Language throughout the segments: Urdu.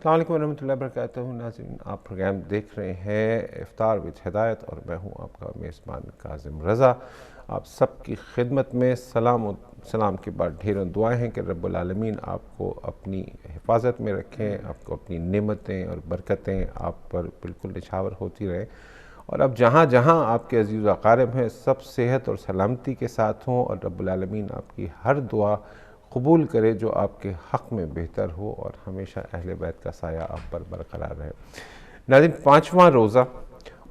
السلام علیکم ورحمۃ اللہ وبرکاتہ۔ ناظرین، آپ پروگرام دیکھ رہے ہیں افطار وتھ ہدایت اور میں ہوں آپ کا میزبان کاظم رضا۔ آپ سب کی خدمت میں سلام کے بعد ڈھیروں دعائیں ہیں کہ رب العالمین آپ کو اپنی حفاظت میں رکھیں، آپ کو اپنی نعمتیں اور برکتیں آپ پر بالکل نچھاور ہوتی رہیں، اور اب جہاں جہاں آپ کے عزیز و اقارب ہیں سب صحت اور سلامتی کے ساتھ ہوں، اور رب العالمین آپ کی ہر دعا قبول کرے جو آپ کے حق میں بہتر ہو، اور ہمیشہ اہل بیت کا سایہ آپ پر برقرار رہے۔ ناظرین، 5واں روزہ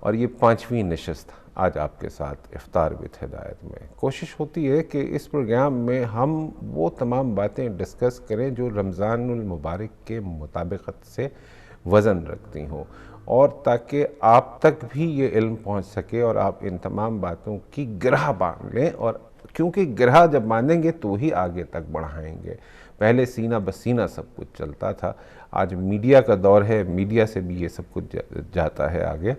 اور یہ 5ویں نشست آج آپ کے ساتھ افطار وتھ ہدایت میں۔ کوشش ہوتی ہے کہ اس پروگرام میں ہم وہ تمام باتیں ڈسکس کریں جو رمضان المبارک کے مطابقت سے وزن رکھتی ہوں، اور تاکہ آپ تک بھی یہ علم پہنچ سکے اور آپ ان تمام باتوں کی گرہ باندھ لیں، اور کیونکہ گرہ جب باندھیں گے تو ہی آگے تک بڑھائیں گے۔ پہلے سینہ بسینہ سب کچھ چلتا تھا، آج میڈیا کا دور ہے، میڈیا سے بھی یہ سب کچھ جاتا ہے آگے،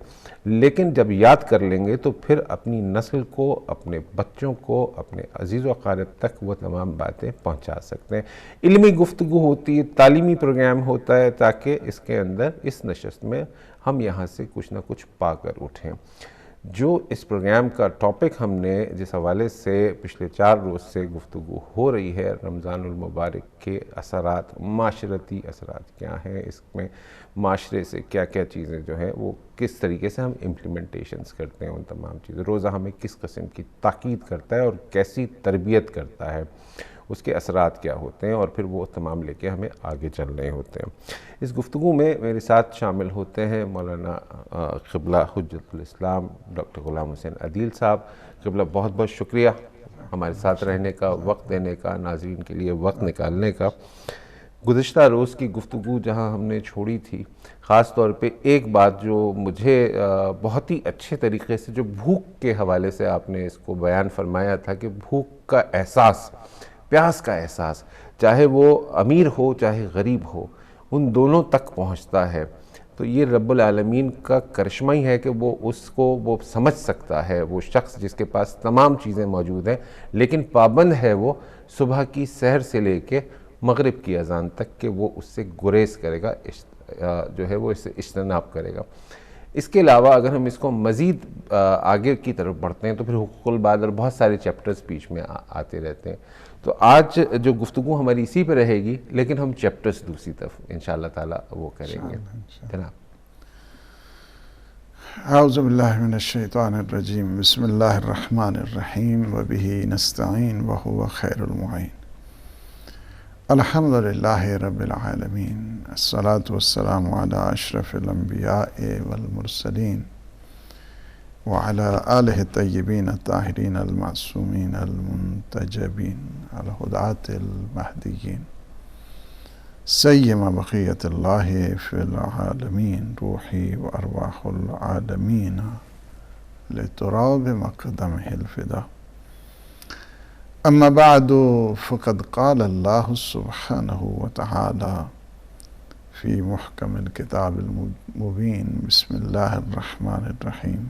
لیکن جب یاد کر لیں گے تو پھر اپنی نسل کو، اپنے بچوں کو، اپنے عزیز و اقارب تک وہ تمام باتیں پہنچا سکتے ہیں۔ علمی گفتگو ہوتی ہے، تعلیمی پروگرام ہوتا ہے، تاکہ اس کے اندر اس نشست میں ہم یہاں سے کچھ نہ کچھ پا کر اٹھیں۔ جو اس پروگرام کا ٹاپک ہم نے جس حوالے سے پچھلے 4 روز سے گفتگو ہو رہی ہے، رمضان المبارک کے اثرات، معاشرتی اثرات کیا ہیں، اس میں معاشرے سے کیا کیا چیزیں جو ہیں وہ کس طریقے سے ہم امپلیمنٹیشنز کرتے ہیں، ان تمام چیزیں، روزہ ہمیں کس قسم کی تاکید کرتا ہے اور کیسی تربیت کرتا ہے، اس کے اثرات کیا ہوتے ہیں، اور پھر وہ تمام لے کے ہمیں آگے چل رہے ہوتے ہیں۔ اس گفتگو میں میرے ساتھ شامل ہوتے ہیں مولانا قبلہ حجت الاسلام ڈاکٹر غلام حسین عدیل صاحب۔ قبلہ، بہت بہت شکریہ ہمارے ساتھ رہنے کا، وقت دینے کا، ناظرین کے لیے وقت نکالنے کا۔ گزشتہ روز کی گفتگو جہاں ہم نے چھوڑی تھی، خاص طور پہ ایک بات جو مجھے بہت ہی اچھے طریقے سے، جو بھوک کے حوالے سے آپ نے اس کو بیان فرمایا تھا کہ بھوک کا احساس، پیاس کا احساس، چاہے وہ امیر ہو چاہے غریب ہو، ان دونوں تک پہنچتا ہے، تو یہ رب العالمین کا کرشمہ ہی ہے کہ وہ سمجھ سکتا ہے، وہ شخص جس کے پاس تمام چیزیں موجود ہیں لیکن پابند ہے وہ صبح کی سحر سے لے کے مغرب کی اذان تک کہ وہ اس سے گریز کرے گا، جو ہے وہ اس سے اجتناب کرے گا۔ اس کے علاوہ اگر ہم اس کو مزید آگے کی طرف بڑھتے ہیں تو پھر حقوق العباد اور بہت سارے چیپٹرز بیچ میں آتے رہتے ہیں، تو آج جو گفتگو ہماری اسی پہ رہے گی، لیکن ہم چیپٹرز دوسری طرف انشاءاللہ تعالی وہ کریں گے۔ جناب، اعوذ باللہ من الشیطان الرجیم، بسم اللہ الرحمن الرحیم، وبہ نستعین وہو خیر المعین۔ الحمد للہ رب العالمین، الصلاة والسلام علی اشرف الانبیاء والمرسلین وعلی آلہ الطیبین الطاہرین المعصومین المنتجبین الہداۃ المہدیین، سیما بقیت اللہ فی العالمین، روحی و ارواح العالمین لتراب مقدمہ الفدا۔ اما بعد فقد قال اللہ سبحانہ وتعالی فی محکم الکتاب المبین، بسم اللہ الرحمن الرحیم،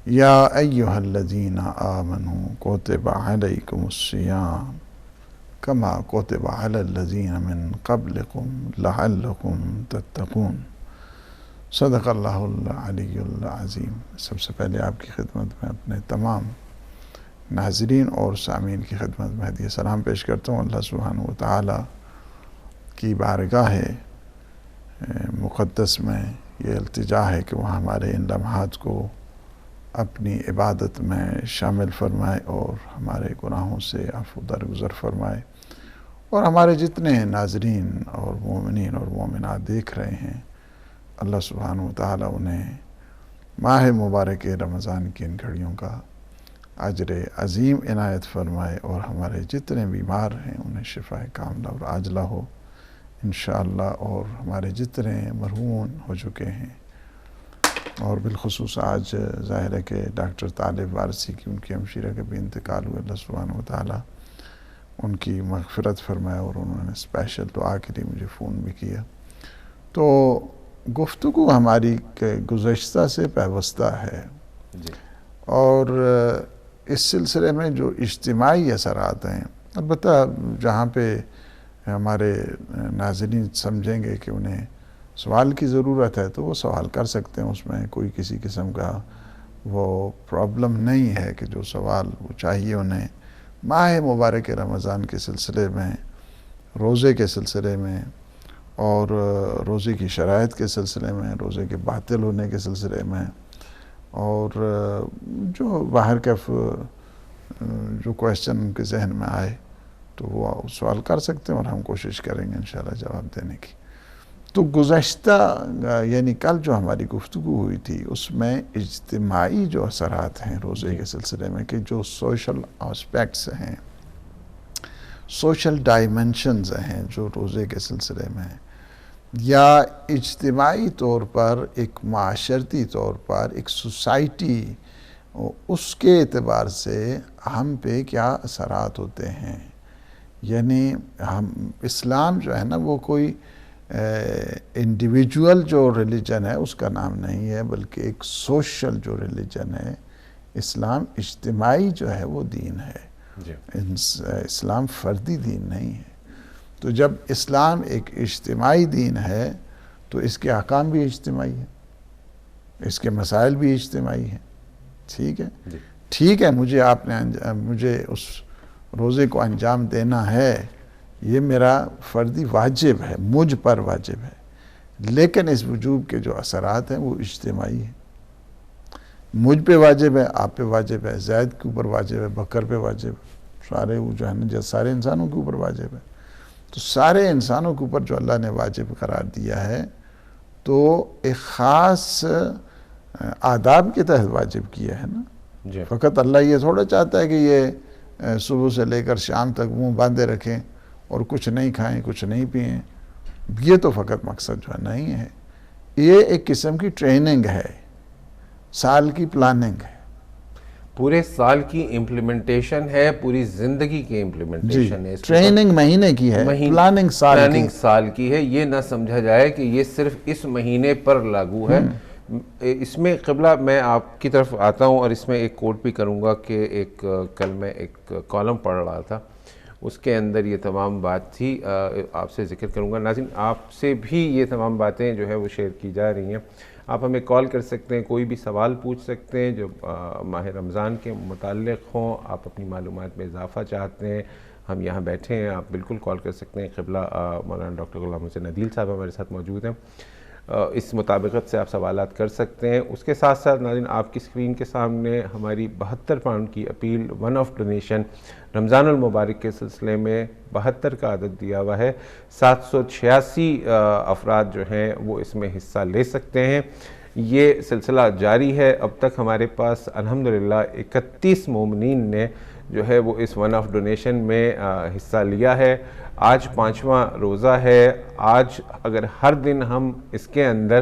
یا ایہا الذین آمنوا کتب علیکم الصیام کما کتب علی الذین من قبلکم لعلکم تتقون۔ صدق اللہ العلی العظیم۔ سب سے پہلے آپ کی خدمت میں اپنے تمام ناظرین اور سامعین کی خدمت میں ہدیہ سلام پیش کرتا ہوں۔ اللہ سبحانہ وتعالی کی بارگاہ مقدس میں یہ التجا ہے کہ وہ ہمارے ان لمحات کو اپنی عبادت میں شامل فرمائے اور ہمارے گناہوں سے عفو درگزر فرمائے، اور ہمارے جتنے ناظرین اور مومنین اور مومنات دیکھ رہے ہیں، اللہ سبحانہ وتعالی انہیں ماہ مبارک رمضان کی ان گھڑیوں کا اجر عظیم عنایت فرمائے، اور ہمارے جتنے بیمار ہیں انہیں شفا کاملہ اور عاجلہ ہو انشاءاللہ، اور ہمارے جتنے مرحوم ہو چکے ہیں، اور بالخصوص آج ظاہر ہے کہ ڈاکٹر طالب وارثی کی، ان کی ہمشیرہ کا بھی انتقال ہوا، اللہ سبحانہ وتعالی ان کی مغفرت فرمائے، اور انہوں نے اسپیشل دعا کے لیے مجھے فون بھی کیا۔ تو گفتگو ہماری گزشتہ سے پیوستہ ہے، اور اس سلسلے میں جو اجتماعی اثرات ہیں، البتہ جہاں پہ ہمارے ناظرین سمجھیں گے کہ انہیں سوال کی ضرورت ہے تو وہ سوال کر سکتے ہیں، اس میں کوئی کسی قسم کا وہ پرابلم نہیں ہے کہ جو سوال وہ چاہیے انہیں ماہ مبارک رمضان کے سلسلے میں، روزے کے سلسلے میں اور روزے کی شرائط کے سلسلے میں، روزے کے باطل ہونے کے سلسلے میں، اور جو باہر کیف جو کویسچن ان کے ذہن میں آئے تو وہ سوال کر سکتے ہیں اور ہم کوشش کریں گے انشاءاللہ جواب دینے کی۔ تو گزشتہ یعنی کل جو ہماری گفتگو ہوئی تھی اس میں اجتماعی جو اثرات ہیں روزے کے سلسلے میں، کہ جو سوشل آسپیکٹس ہیں، سوشل ڈائمنشنز ہیں جو روزے کے سلسلے میں، یا اجتماعی طور پر ایک معاشرتی طور پر ایک سوسائٹی، اس کے اعتبار سے ہم پہ کیا اثرات ہوتے ہیں۔ یعنی اسلام جو ہے نا وہ کوئی انڈیویجول جو ریلیجن ہے اس کا نام نہیں ہے، بلکہ ایک سوشل جو ریلیجن ہے۔ اسلام اجتماعی جو ہے وہ دین ہے، اسلام فردی دین نہیں ہے۔ تو جب اسلام ایک اجتماعی دین ہے تو اس کے احکام بھی اجتماعی ہیں، اس کے مسائل بھی اجتماعی ہیں۔ ٹھیک ہے، ٹھیک ہے، مجھے اس روزے کو انجام دینا ہے، یہ میرا فردی واجب ہے، مجھ پر واجب ہے، لیکن اس وجوب کے جو اثرات ہیں وہ اجتماعی ہیں۔ مجھ پہ واجب ہے، آپ پہ واجب ہے، زید کے اوپر واجب ہے، بکر پہ واجب ہے، سارے وہ جو ہے نا سارے انسانوں کے اوپر واجب ہے۔ تو سارے انسانوں کے اوپر جو اللہ نے واجب قرار دیا ہے تو ایک خاص آداب کے تحت واجب کیا ہے نا۔ فقط اللہ یہ تھوڑا چاہتا ہے کہ یہ صبح سے لے کر شام تک منہ باندھے رکھیں اور کچھ نہیں کھائیں، کچھ نہیں پئیں، یہ تو فقط مقصد جو ہے نہیں ہے۔ یہ ایک قسم کی ٹریننگ ہے، سال کی پلاننگ ہے، پورے سال کی امپلیمنٹیشن ہے، پوری زندگی کی امپلیمنٹیشن ہے۔ ٹریننگ مہینے کی ہے، پلاننگ سال کی ہے۔ یہ نہ سمجھا جائے کہ یہ صرف اس مہینے پر لاگو ہے۔ اس میں قبلہ میں آپ کی طرف آتا ہوں اور اس میں ایک کوٹ بھی کروں گا کہ کل میں ایک کالم پڑھ رہا تھا، اس کے اندر یہ تمام بات تھی، آپ سے ذکر کروں گا۔ ناظرین آپ سے بھی یہ تمام باتیں جو ہے وہ شیئر کی جا رہی ہیں، آپ ہمیں کال کر سکتے ہیں، کوئی بھی سوال پوچھ سکتے ہیں جو ماہ رمضان کے متعلق ہوں، آپ اپنی معلومات میں اضافہ چاہتے ہیں، ہم یہاں بیٹھے ہیں، آپ بالکل کال کر سکتے ہیں۔ قبلہ مولانا ڈاکٹر غلام حسین عدیل صاحب ہمارے ساتھ موجود ہیں، اس مطابقت سے آپ سوالات کر سکتے ہیں۔ اس کے ساتھ ساتھ ناظرین آپ کی اسکرین کے سامنے ہماری 72 پاؤنڈ کی اپیل ون آف ڈونیشن رمضان المبارک کے سلسلے میں 72 کا عدد دیا ہوا ہے، 786 افراد جو ہیں وہ اس میں حصہ لے سکتے ہیں۔ یہ سلسلہ جاری ہے، اب تک ہمارے پاس الحمدللہ 31 مومنین نے جو ہے وہ اس ون آف ڈونیشن میں حصہ لیا ہے۔ آج 5واں روزہ ہے، آج اگر ہر دن ہم اس کے اندر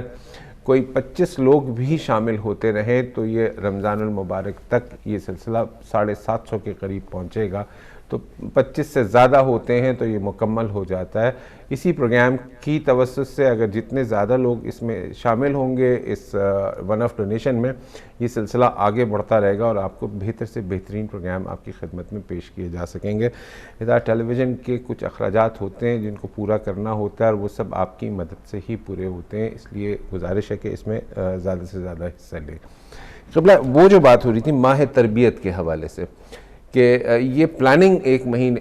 کوئی 25 لوگ بھی شامل ہوتے رہیں تو یہ رمضان المبارک تک یہ سلسلہ 750 کے قریب پہنچے گا۔ تو 25 سے زیادہ ہوتے ہیں تو یہ مکمل ہو جاتا ہے۔ اسی پروگرام کی توسط سے اگر جتنے زیادہ لوگ اس میں شامل ہوں گے اس ون آف ڈونیشن میں، یہ سلسلہ آگے بڑھتا رہے گا اور آپ کو بہتر سے بہترین پروگرام آپ کی خدمت میں پیش کیے جا سکیں گے۔ ہدایت ٹیلی ویژن کے کچھ اخراجات ہوتے ہیں جن کو پورا کرنا ہوتا ہے اور وہ سب آپ کی مدد سے ہی پورے ہوتے ہیں، اس لیے گزارش ہے کہ اس میں زیادہ سے زیادہ حصہ لیں۔ قبلہ وہ جو بات ہو رہی تھی ماہ تربیت کے حوالے سے کہ یہ پلاننگ ایک مہینے،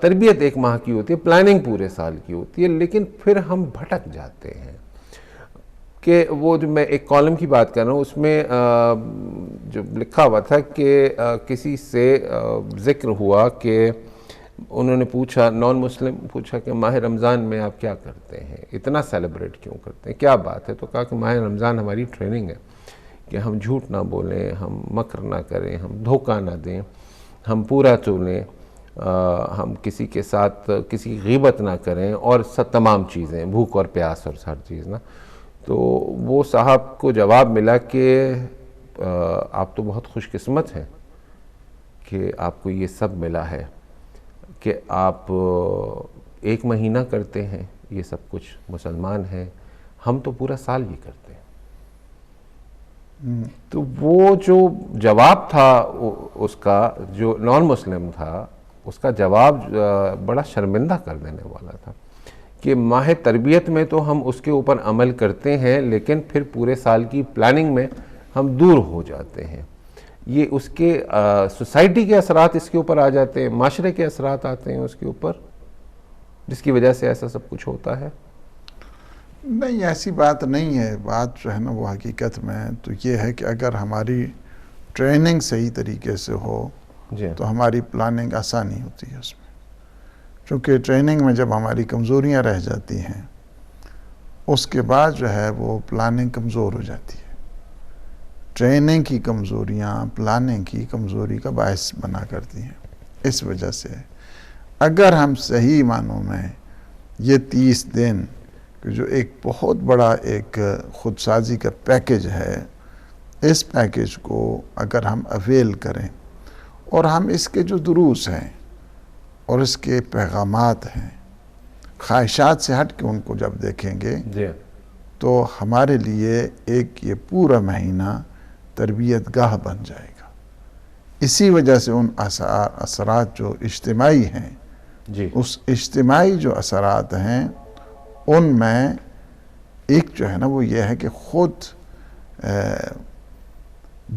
تربیت ایک ماہ کی ہوتی ہے، پلاننگ پورے سال کی ہوتی ہے، لیکن پھر ہم بھٹک جاتے ہیں کہ وہ جو میں ایک کالم کی بات کر رہا ہوں اس میں جو لکھا ہوا تھا کہ کسی سے ذکر ہوا کہ انہوں نے پوچھا، نان مسلم پوچھا کہ ماہ رمضان میں آپ کیا کرتے ہیں، اتنا سیلیبریٹ کیوں کرتے ہیں، کیا بات ہے؟ تو کہا کہ ماہ رمضان ہماری ٹریننگ ہے کہ ہم جھوٹ نہ بولیں، ہم مکر نہ کریں، ہم دھوکہ نہ دیں، ہم پورا چولیں، ہم کسی کے ساتھ کسی غیبت نہ کریں اور تمام چیزیں، بھوک اور پیاس اور ہر چیز نا۔ تو وہ صاحب کو جواب ملا کہ آپ تو بہت خوش قسمت ہیں کہ آپ کو یہ سب ملا ہے کہ آپ 1 مہینہ کرتے ہیں یہ سب کچھ، مسلمان ہیں، ہم تو پورا سال ہی کرتے ہیں۔ تو وہ جو جواب تھا اس کا جو نان مسلم تھا، اس کا جواب بڑا شرمندہ کر دینے والا تھا کہ ماہ تربیت میں تو ہم اس کے اوپر عمل کرتے ہیں لیکن پھر پورے سال کی پلاننگ میں ہم دور ہو جاتے ہیں. یہ اس کے سوسائٹی کے اثرات اس کے اوپر آ جاتے ہیں, معاشرے کے اثرات آتے ہیں اس کے اوپر, جس کی وجہ سے ایسا سب کچھ ہوتا ہے. نہیں, ایسی بات نہیں ہے. بات جو ہے نا وہ حقیقت میں تو یہ ہے کہ اگر ہماری ٹریننگ صحیح طریقے سے ہو تو ہماری پلاننگ آسانی ہوتی ہے اس میں. چونکہ ٹریننگ میں جب ہماری کمزوریاں رہ جاتی ہیں اس کے بعد جو ہے وہ پلاننگ کمزور ہو جاتی ہے. ٹریننگ کی کمزوریاں پلاننگ کی کمزوری کا باعث بنا کرتی ہیں. اس وجہ سے اگر ہم صحیح معنوں میں یہ 30 دن جو ایک بہت بڑا ایک خود سازی کا پیکج ہے, اس پیکج کو اگر ہم اویل کریں اور ہم اس کے جو دروس ہیں اور اس کے پیغامات ہیں خواہشات سے ہٹ کے ان کو جب دیکھیں گے تو ہمارے لیے ایک یہ پورا مہینہ تربیت گاہ بن جائے گا. اسی وجہ سے ان اثرات جو اجتماعی ہیں اس اجتماعی جو اثرات ہیں ان میں ایک جو ہے نا وہ یہ ہے کہ خود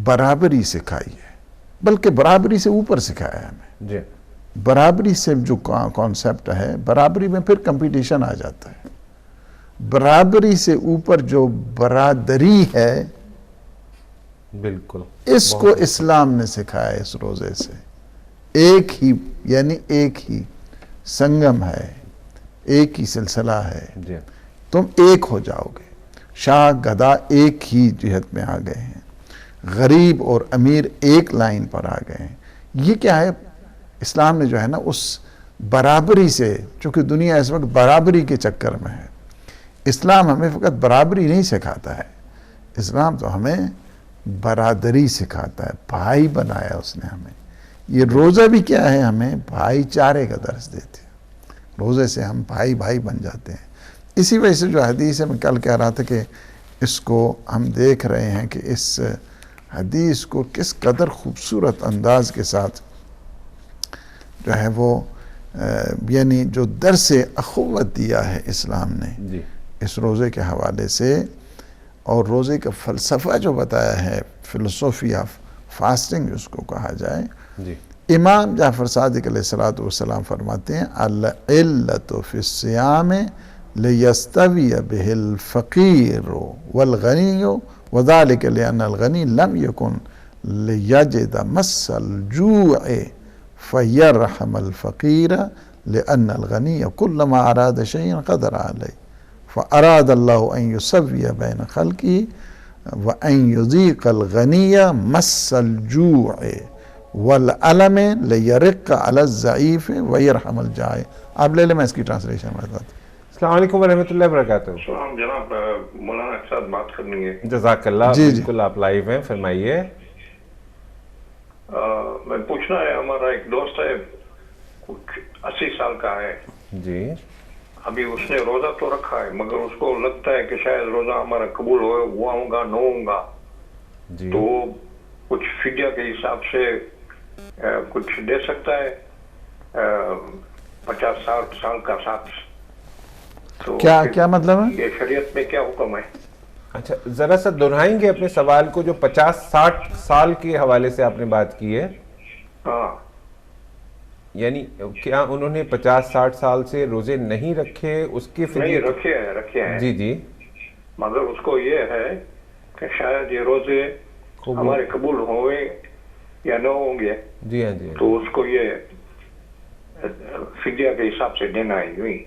برابری سکھائی ہے, بلکہ برابری سے اوپر سکھایا ہے ہمیں. برابری سے جو کانسیپٹ ہے, برابری میں پھر کمپٹیشن آ جاتا ہے. برابری سے اوپر جو برادری ہے بالکل اس کو اسلام نے سکھایا اس روزے سے. ایک ہی یعنی ایک ہی سنگم ہے, ایک ہی سلسلہ ہے, تم ایک ہو جاؤ گے. شاہ گدھا ایک ہی جہت میں آ گئے ہیں, غریب اور امیر ایک لائن پر آ گئے ہیں. یہ کیا ہے, اسلام نے جو ہے نا اس برابری سے, چونکہ دنیا اس وقت برابری کے چکر میں ہے, اسلام ہمیں فقط برابری نہیں سکھاتا ہے, اسلام تو ہمیں برادری سکھاتا ہے. بھائی بنایا اس نے ہمیں. یہ روزہ بھی کیا ہے, ہمیں بھائی چارے کا درس دیتے ہیں. روزے سے ہم بھائی بھائی بن جاتے ہیں. اسی وجہ سے جو حدیث ہے, میں کل کہہ رہا تھا کہ اس کو ہم دیکھ رہے ہیں کہ اس حدیث کو کس قدر خوبصورت انداز کے ساتھ جو ہے وہ یعنی جو درس اخوت دیا ہے اسلام نے اس روزے کے حوالے سے, اور روزے کا فلسفہ جو بتایا ہے, فلسفی آف فاسٹنگ جس کو کہا جائے. امام جعفر صادق علیہ السلام فرماتے ہیں العلت فی الصیام لیستوی بہ الفقیر والغنی وذلک لأن الغنی لم یکن لیجد مس الجوع فیرحم الفقیر لأن الغنی کلما اراد شیئا قدر علیہ فاراد اللہ ان یسوی بین خلقہ وان یذیق الغنی مس الجوع والعلم لیرق علی الضعیف ویرحم الجائع. آپ لے لیں, میں اس کی ٹرانسلیشن بتا دوں. السلام علیکم ورحمۃ اللہ وبرکاتہ. السلام جناب, مولانا کے ساتھ بات کرنی ہے. جزاک اللہ. بالکل آپ لائیو ہیں, فرمائیے. میں پوچھنا ہے, ہمارا ایک دوست ہے کچھ 80 سال کا ہے جی, ابھی اس نے روزہ تو رکھا ہے مگر اس کو لگتا ہے کہ شاید روزہ ہمارا قبول ہوا ہوگا نہ ہوگا, تو کچھ فدیہ کے حساب سے کچھ دے سکتا ہے 50-60 سال کا ساتھ. تو کیا مطلب ہے, یہ شریعت میں کیا حکم ہے؟ اچھا ذرا سا دہرائیں گے اپنے سوال کو, جو 50-60 سال کے حوالے سے آپ نے بات کی ہے. ہاں, یعنی کیا انہوں نے 50-60 سال سے روزے نہیں رکھے, اس کے نہیں رکھے ہیں جی مگر اس کو یہ ہے کہ شاید یہ روزے ہمارے قبول ہوئے یا نہ ہوں گے, جی ہاں, تو اس کو یہ فدیہ کے حساب سے دینا ہے یوں ہی.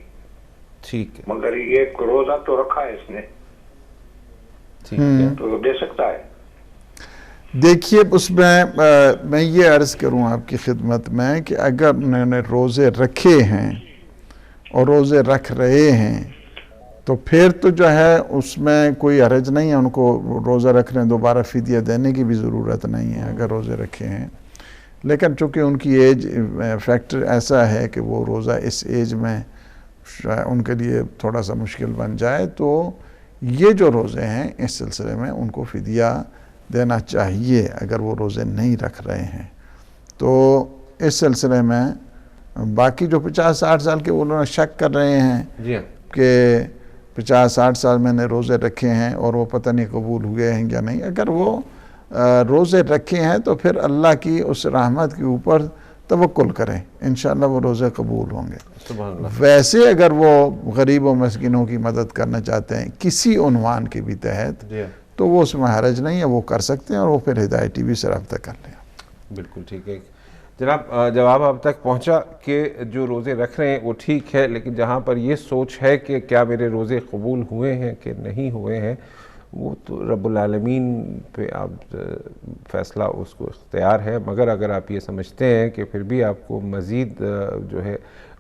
ٹھیک ہے, مگر یہ روزہ تو رکھا ہے اس نے, ٹھیک ہے, تو دے سکتا ہے. دیکھیے اس میں یہ عرض کروں آپ کی خدمت میں کہ اگر انہوں نے روزے رکھے ہیں اور روزے رکھ رہے ہیں تو پھر تو جو ہے اس میں کوئی حرج نہیں ہے, ان کو روزہ رکھ رہے ہیں دوبارہ فدیہ دینے کی بھی ضرورت نہیں ہے اگر روزے رکھے ہیں. لیکن چونکہ ان کی ایج فیکٹر ایسا ہے کہ وہ روزہ اس ایج میں ان کے لیے تھوڑا سا مشکل بن جائے, تو یہ جو روزے ہیں اس سلسلے میں ان کو فدیہ دینا چاہیے اگر وہ روزے نہیں رکھ رہے ہیں. تو اس سلسلے میں باقی جو 50-60 سال کے وہ لوگ شک کر رہے ہیں جی کہ 50-60 سال میں نے روزے رکھے ہیں اور وہ پتہ نہیں قبول ہوئے ہیں یا نہیں. اگر وہ روزے رکھے ہیں تو پھر اللہ کی اس رحمت کے اوپر توکل کریں، انشاءاللہ وہ روزے قبول ہوں گے. سبحان اللہ. ویسے اگر وہ غریب و مسکینوں کی مدد کرنا چاہتے ہیں کسی عنوان کے بھی تحت تو وہ اس میں حرج نہیں ہے، وہ کر سکتے ہیں، اور وہ پھر ہدایت ٹی وی سے رابطہ کر لیں. بالکل ٹھیک ہے جناب. جواب اب تک پہنچا کہ جو روزے رکھ رہے ہیں وہ ٹھیک ہے، لیکن جہاں پر یہ سوچ ہے کہ کیا میرے روزے قبول ہوئے ہیں کہ نہیں ہوئے ہیں، وہ تو رب العالمین پہ آپ فیصلہ اس کو اختیار ہے. مگر اگر آپ یہ سمجھتے ہیں کہ پھر بھی آپ کو مزید جو ہے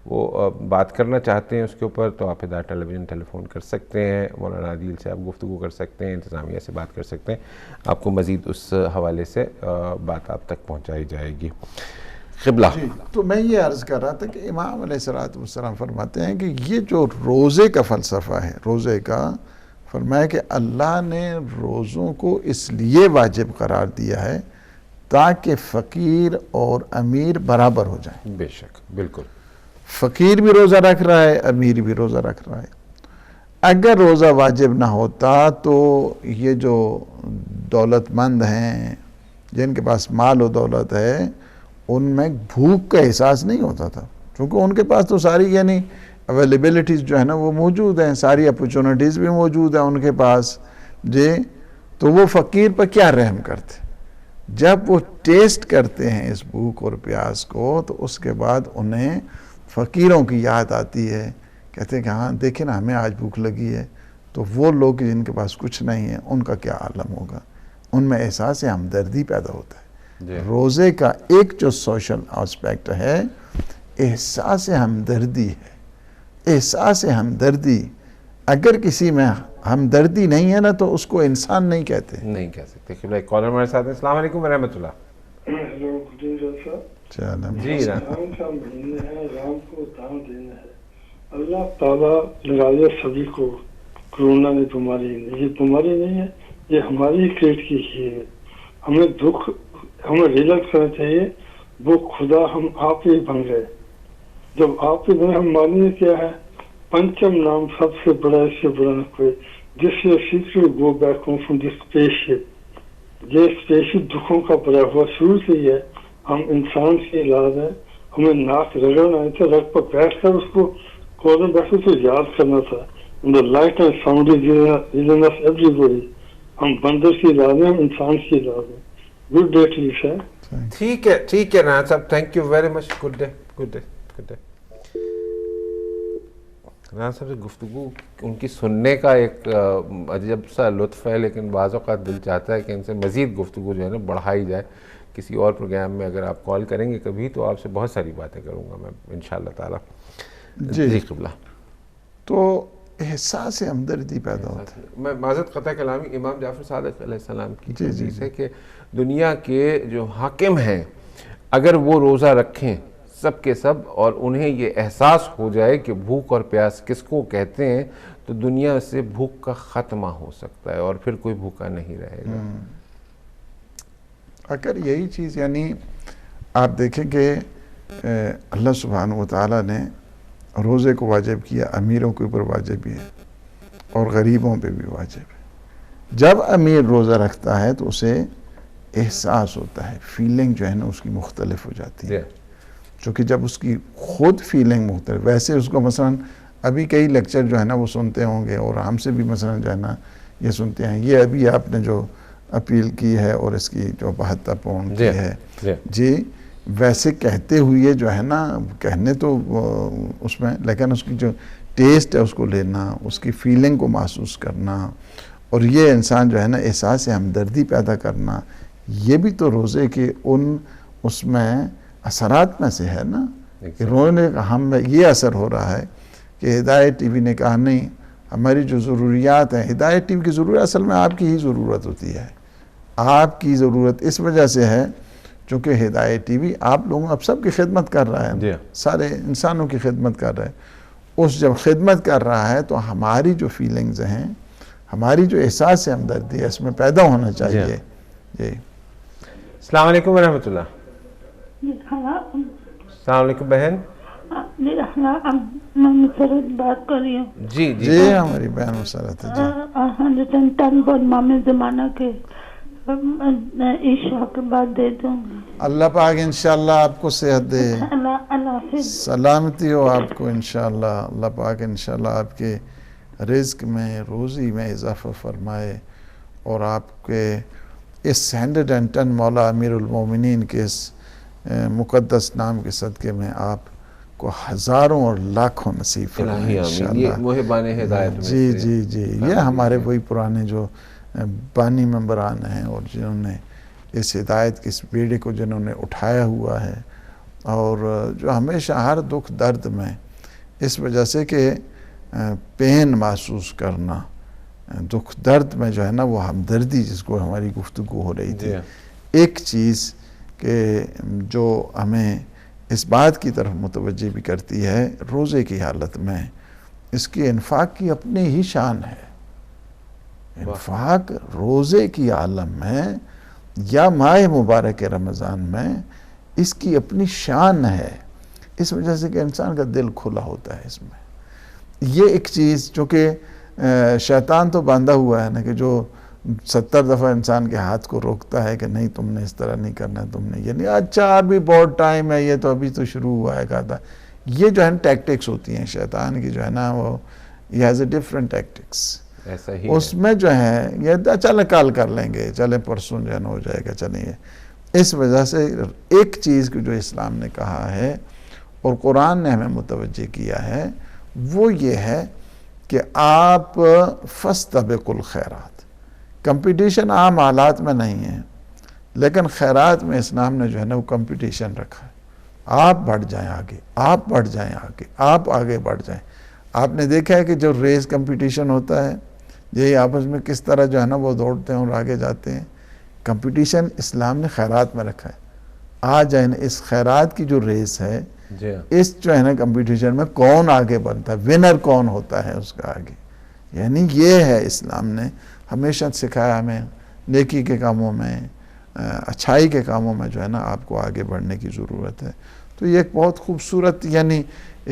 وہ بات کرنا چاہتے ہیں اس کے اوپر، تو آپ ہدایت ٹیلی ویژن ٹیلی فون کر سکتے ہیں، مولانا عادل سے آپ گفتگو کر سکتے ہیں، انتظامیہ سے بات کر سکتے ہیں، آپ کو مزید اس حوالے سے بات آپ تک پہنچائی جائے گی. قبلہ جی تو میں یہ عرض کر رہا تھا کہ امام علیہ السلام فرماتے ہیں کہ یہ جو روزے کا فلسفہ ہے، روزے کا فرمایا کہ اللہ نے روزوں کو اس لیے واجب قرار دیا ہے تاکہ فقیر اور امیر برابر ہو جائیں. بے شک بالکل. فقیر بھی روزہ رکھ رہا ہے، امیر بھی روزہ رکھ رہا ہے. اگر روزہ واجب نہ ہوتا تو یہ جو دولت مند ہیں جن کے پاس مال و دولت ہے ان میں بھوک کا احساس نہیں ہوتا تھا، کیونکہ ان کے پاس تو ساری یعنی اویلیبلٹیز جو ہے نا وہ موجود ہیں، ساری اپرچونٹیز بھی موجود ہیں ان کے پاس. جی تو وہ فقیر پر کیا رحم کرتے؟ جب وہ ٹیسٹ کرتے ہیں اس بھوک اور پیاس کو تو اس کے بعد انہیں فقیروں کی یاد آتی ہے، کہتے ہیں کہ ہاں دیکھیں نا ہمیں آج بھوک لگی ہے. تو وہ لوگ جن کے پاس کچھ نہیں ہے ان کا کیا عالم ہوگا، ان میں احساس ہمدردی پیدا ہوتا ہے. روزے کا ایک جو سوشل آسپیکٹ ہے احساس ہمدردی ہے. احساس ہمدردی، اگر کسی میں ہمدردی نہیں ہے نا تو اس کو انسان نہیں کہتے. نہیں کہہ سکتے. قبلہ ایک کالر ہمارے ساتھ ہیں. السلام علیکم ورحمۃ اللہ. جی رام کو دان دینا ہے. اللہ تعالیٰ لگایا سبھی کو. کرونا میں بیماری نہیں، یہ بیماری نہیں ہے، یہ ہماری کریٹ کی ہے. ہمیں دکھ ہمیں ریلیکس کرنا چاہیے. وہ خدا ہم آپ ہی بن گئے. جب آپ ہی بنے ہم مانیے کیا ہے پنچم نام سب سے بڑا، اس سے بڑا نہ کوئی. جس سے سیکھے go back home from this spaceship. یہ اسپیس شپ دکھوں کا بڑا ہوا شروع سے ہی ہے. ہم انسان کی اولاد ہیں. ہمیں ناک رگڑنا تھا، رگ پر بیٹھ کر اس کو کورن بیٹھے تو یاد کرنا تھا. In the light and sound everybody. ہم بندر کی اولاد ہیں، ہم انسان کی اولاد ہیں. Good day to you sir. ٹھیک ہے ٹھیک ہے رانا صاحب، thank you very much. Good day good day good day. Rana صاحب سے گفتگو ان کی سننے کا ایک عجب سا لطف ہے، لیکن بعض اوقات دل چاہتا ہے کہ ان سے مزید گفتگو جو ہے نا بڑھائی جائے. کسی اور پروگرام میں اگر آپ کال کریں گے کبھی تو آپ سے بہت ساری باتیں کروں گا میں انشاءاللہ تعالی. جی قبلہ. تو احساس ہمدردی پیدا ہوتا ہے. میں معذرت قطع کلامی، امام جعفر صادق علیہ السلام کی حدیث ہے کہ دنیا کے جو حاکم ہیں اگر وہ روزہ رکھیں سب کے سب اور انہیں یہ احساس ہو جائے کہ بھوک اور پیاس کس کو کہتے ہیں تو دنیا سے بھوک کا خاتمہ ہو سکتا ہے اور پھر کوئی بھوکا نہیں رہے گا. اگر یہی چیز یعنی آپ دیکھیں کہ اللہ سبحانہ و تعالیٰ نے روزے کو واجب کیا، امیروں کے اوپر واجب بھی ہے اور غریبوں پہ بھی واجب ہے. جب امیر روزہ رکھتا ہے تو اسے احساس ہوتا ہے، فیلنگ جو ہے نا اس کی مختلف ہو جاتی ہے. چونکہ جب اس کی خود فیلنگ مختلف، ویسے اس کو مثلا ابھی کئی لیکچر جو ہے نا وہ سنتے ہوں گے اور ہم سے بھی مثلا جو ہے نا یہ سنتے ہیں، یہ ابھی آپ نے جو اپیل کی ہے اور اس کی جو 72 پاؤنڈ کی ہے جی ویسے کہتے ہوئے جو ہے نا کہنے تو اس میں، لیکن اس کی جو ٹیسٹ ہے اس کو لینا، اس کی فیلنگ کو محسوس کرنا اور یہ انسان جو ہے نا احساس ہمدردی پیدا کرنا، یہ بھی تو روزے کے اس میں اثرات میں سے ہے نا. کہ روزے کا ہم یہ اثر ہو رہا ہے کہ ہدایت ٹی وی نے کہا نہیں، ہماری جو ضروریات ہیں، ہدایت ٹی وی کی ضرورت اصل میں آپ کی ہی ضرورت ہوتی ہے. آپ کی ضرورت اس وجہ سے ہے چونکہ ہدایت ٹی وی آپ لوگوں اب سب کی خدمت کر رہا ہے، سارے انسانوں کی خدمت کر رہا ہے. اس جب خدمت کر رہا ہے تو ہماری جو فیلنگز ہیں، ہماری جو احساس ہمدردی ہے اس میں پیدا ہونا چاہیے. جی السلام علیکم ورحمۃ اللہ. السلام علیکم بہن. میں مسرت بات کر رہی ہوں. جی جی ہماری بہن مسرت ہے جی. 110 پر امام زمانہ کے عشاء کے بعد دے دوں گی. اللہ پاک انشاءاللہ آپ کو صحت دے, اللہ حافظ. سلامتی ہو آپ کو انشاءاللہ. اللہ پاک انشاءاللہ آپ کے رزق میں, روزی میں اضافہ فرمائے, اور آپ کے اس 110 مولا امیر المومنین کے اس مقدس نام کے صدقے میں آپ کو ہزاروں اور لاکھوں نصیب فرمائے انشاءاللہ. یہ محبان ہدایت میں جی جی جی, یہ ہمارے وہی پرانے جو بانی ممبران ہیں, اور جنہوں نے اس ہدایت کے اس بیڑے کو جنہوں نے اٹھایا ہوا ہے, اور جو ہمیشہ ہر دکھ درد میں اس وجہ سے کہ پین محسوس کرنا, دکھ درد میں جو ہے نا وہ ہمدردی, جس کو ہماری گفتگو ہو رہی تھی, ایک چیز کہ جو ہمیں اس بات کی طرف متوجہ بھی کرتی ہے, روزے کی حالت میں اس کی انفاق کی اپنی ہی شان ہے. انفاق روزے کی عالم میں یا ماہ مبارک رمضان میں اس کی اپنی شان ہے, اس وجہ سے کہ انسان کا دل کھلا ہوتا ہے اس میں. یہ ایک چیز چونکہ شیطان تو باندھا ہوا ہے نا, کہ جو 70 دفعہ انسان کے ہاتھ کو روکتا ہے کہ نہیں تم نے اس طرح نہیں کرنا, تم نے یہ نہیں, اچھا ابھی بہت ٹائم ہے, یہ تو ابھی تو شروع ہوا ہے, کہا تھا. یہ جو ہے ٹیکٹکس ہوتی ہیں شیطان کی, جو ہے نا وہ یہ ہیز اے ڈفرنٹ ٹیکٹکس. اس میں جو ہے یہ چلے کال کر لیں گے, چلے پرسوں جو ہے نا ہو جائے گا, چلیں یہ. اس وجہ سے ایک چیز جو اسلام نے کہا ہے اور قرآن نے ہمیں متوجہ کیا ہے, وہ یہ ہے کہ آپ فاستبقوا الخیرات. کمپٹیشن عام حالات میں نہیں ہے, لیکن خیرات میں اسلام نے جو ہے نا وہ کمپٹیشن رکھا ہے. آپ بڑھ جائیں آگے, آپ بڑھ جائیں آگے, آپ آگے بڑھ جائیں. آپ نے دیکھا ہے کہ جو ریس کمپٹیشن ہوتا ہے, یہی آپس میں کس طرح جو ہے نا وہ دوڑتے ہیں اور آگے جاتے ہیں. کمپٹیشن اسلام نے خیرات میں رکھا ہے. آ جائیں اس خیرات کی جو ریس ہے, اس جو ہے نا کمپٹیشن میں کون آگے بڑھتا ہے, ونر کون ہوتا ہے اس کا آگے. یعنی یہ ہے اسلام نے ہمیشہ سکھایا ہمیں, نیکی کے کاموں میں, اچھائی کے کاموں میں جو ہے نا آپ کو آگے بڑھنے کی ضرورت ہے. تو یہ ایک بہت خوبصورت, یعنی